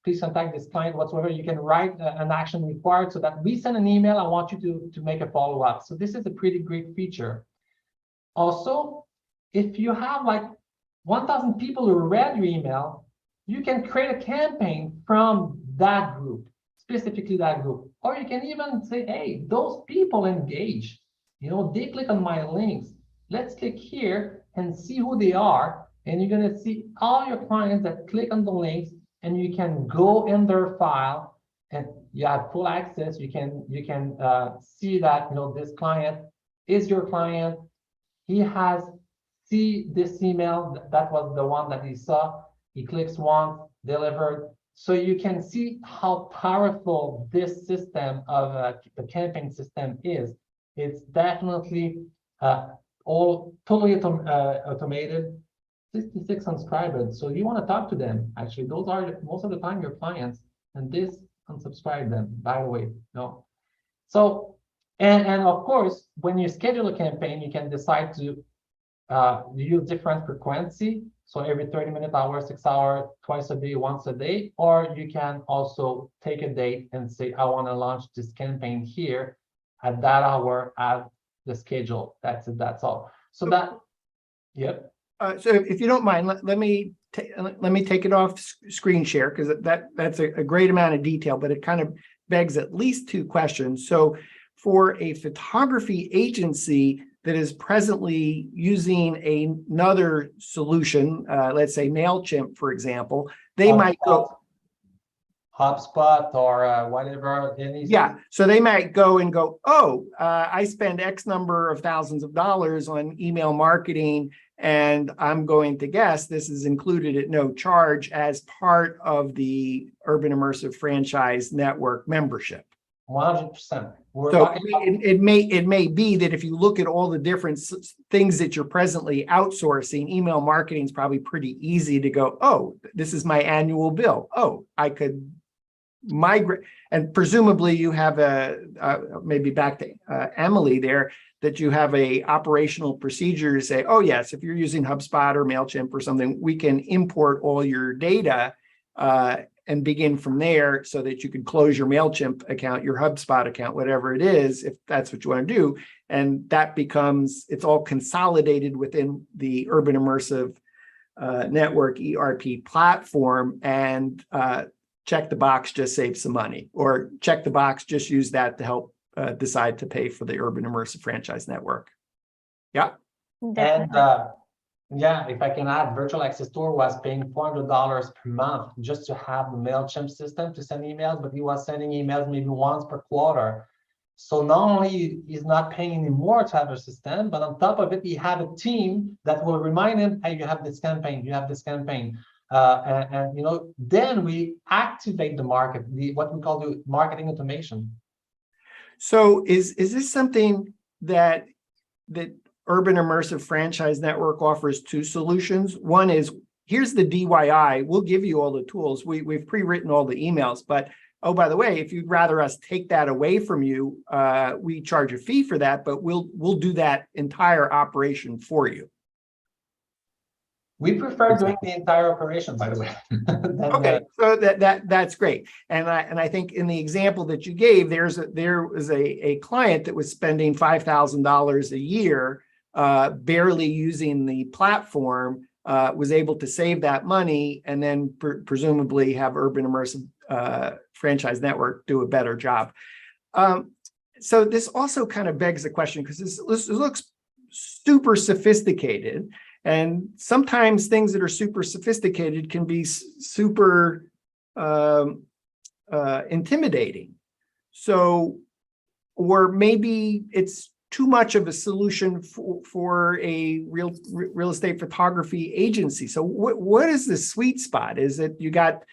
please contact this client, whatsoever. You can write an action required so that we send an email. I want you to make a follow-up. So this is a pretty great feature. Also, if you have like 1,000 people who read your email, you can create a campaign from that group, specifically that group. Or you can even say, hey, those people engage. They click on my links. Let's click here and see who they are. And you're going to see all your clients that click on the links, and you can go in their file and you have full access. You can see that, this client is your client. He has seen this email. That was the one that he saw. He clicks once, delivered. So you can see how powerful this system of the campaign system is. It's definitely all totally automated. 66 subscribers. So you want to talk to them. Actually, those are most of the time your clients, and this unsubscribe them, by the way. So and of course, when you schedule a campaign, you can decide to use different frequency. So every 30-minute, hour, 6 hours, twice a day, once a day, or you can also take a date and say, I want to launch this campaign here at that hour at the schedule. That's it. That's all. So that, yep. So if you don't mind, let me take it off screen share, because that's a great amount of detail, but it kind of begs at least 2 questions. So for a photography agency that is presently using another solution, let's say MailChimp, for example, they might go HubSpot or whatever. Yeah, so they might go, oh, I spend X number of thousands of dollars on email marketing, and I'm going to guess this is included at no charge as part of the Urban Immersive Franchise Network membership. 100%. So it may be that if you look at all the different things that you're presently outsourcing, email marketing is probably pretty easy to go, oh, this is my annual bill. Oh, I could migrate. And presumably you have maybe back to Amélie there, that you have a operational procedure to say, oh yes, if you're using HubSpot or MailChimp or something, we can import all your data and begin from there, so that you can close your MailChimp account, your HubSpot account, whatever it is, if that's what you want to do. And that becomes, it's all consolidated within the Urban Immersive Network ERP platform, and check the box, just save some money, or check the box, just use that to help decide to pay for the Urban Immersive Franchise Network. Yeah. Definitely. And yeah, if I can add, Virtual Access Store was paying $400 per month just to have the MailChimp system to send emails, but he was sending emails maybe once per quarter. So not only he's not paying anymore to have a system, but on top of it, he had a team that will remind him, hey, you have this campaign, you have this campaign. Then we activate the market, what we call the marketing automation. So is this something that Urban Immersive Franchise Network offers 2 solutions? One is, here's the DIY, we'll give you all the tools. We've pre-written all the emails, but oh, by the way, if you'd rather us take that away from you, we charge a fee for that, but we'll do that entire operation for you. We prefer doing the entire operation, by the way. Okay, so that's great. And I think in the example that you gave, there was a client that was spending $5,000 a year, barely using the platform, was able to save that money and then presumably have Urbanimmersive Franchise Network do a better job. So this also kind of begs the question, because this looks super sophisticated, and sometimes things that are super sophisticated can be super intimidating. So, or maybe it's too much of a solution for a real estate photography agency. So what is the sweet spot? Is it you got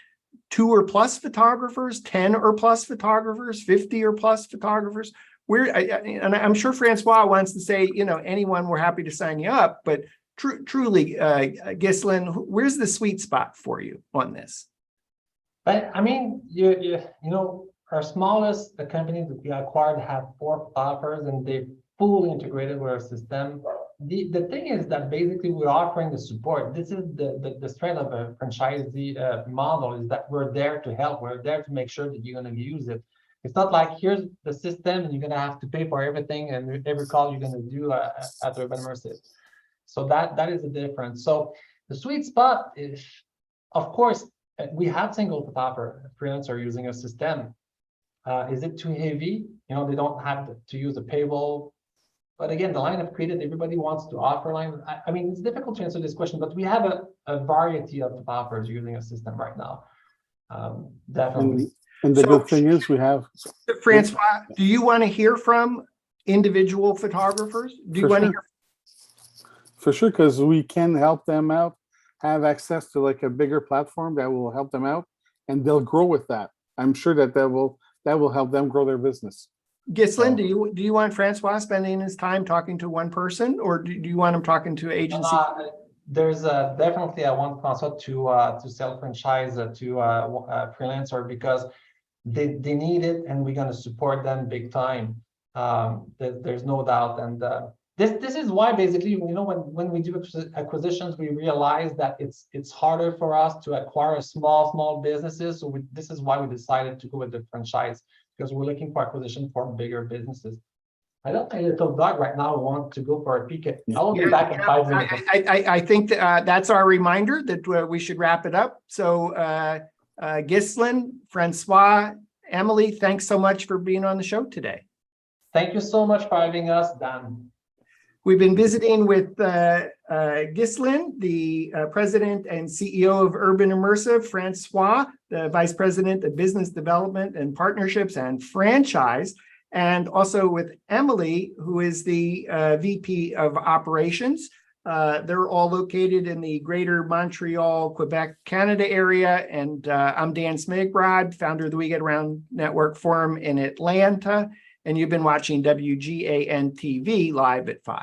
2 or plus photographers, 10 or plus photographers, 50 or plus photographers? And I'm sure Francois wants to say, anyone, we're happy to sign you up, but truly, Ghislain, where's the sweet spot for you on this? But I mean, our smallest company that we acquired had 4 photographers, and they fully integrated with our system. The thing is that basically we're offering the support. This is the strength of a franchisee model, is that we're there to help. We're there to make sure that you're going to use it. It's not like here's the system and you're going to have to pay for everything and every call you're going to do at Urbanimmersive. So that is the difference. So the sweet spot is, of course, we have single photographer freelancer using a system. Is it too heavy? They don't have to use a payroll. But again, the line of credit, everybody wants to offer line. I mean, it's difficult to answer this question, but we have a variety of developers using a system right now. Definitely. And the good thing is we have. Francois, do you want to hear from individual photographers? Do you want to hear? For sure, because we can help them out, have access to like a bigger platform that will help them out, and they'll grow with that. I'm sure that will help them grow their business. Ghislain, do you want Francois spending his time talking to one person, or do you want him talking to agency? There's definitely I want Francois to sell franchise to freelancer, because they need it, and we're going to support them big time. There's no doubt, and this is why basically when we do acquisitions, we realize that it's harder for us to acquire small businesses. So this is why we decided to go with the franchise, because we're looking for acquisition for bigger businesses. I don't think little dog right now want to go for a peek at. I will be back in 5 minutes. I think that's our reminder that we should wrap it up. So Ghislain, Francois, Amélie, thanks so much for being on the show today. Thank you so much for having us, Dan. We've been visiting with Ghislain, the president and CEO of Urbanimmersive, Francois, the vice president of business development and partnerships and franchise, and also with Amélie, who is the VP of operations. They're all located in the greater Montreal, Quebec, Canada area. And I'm Dan Smigrod, founder of the We Get Around Network Forum in Atlanta. And you've been watching WGAN-TV live at 5.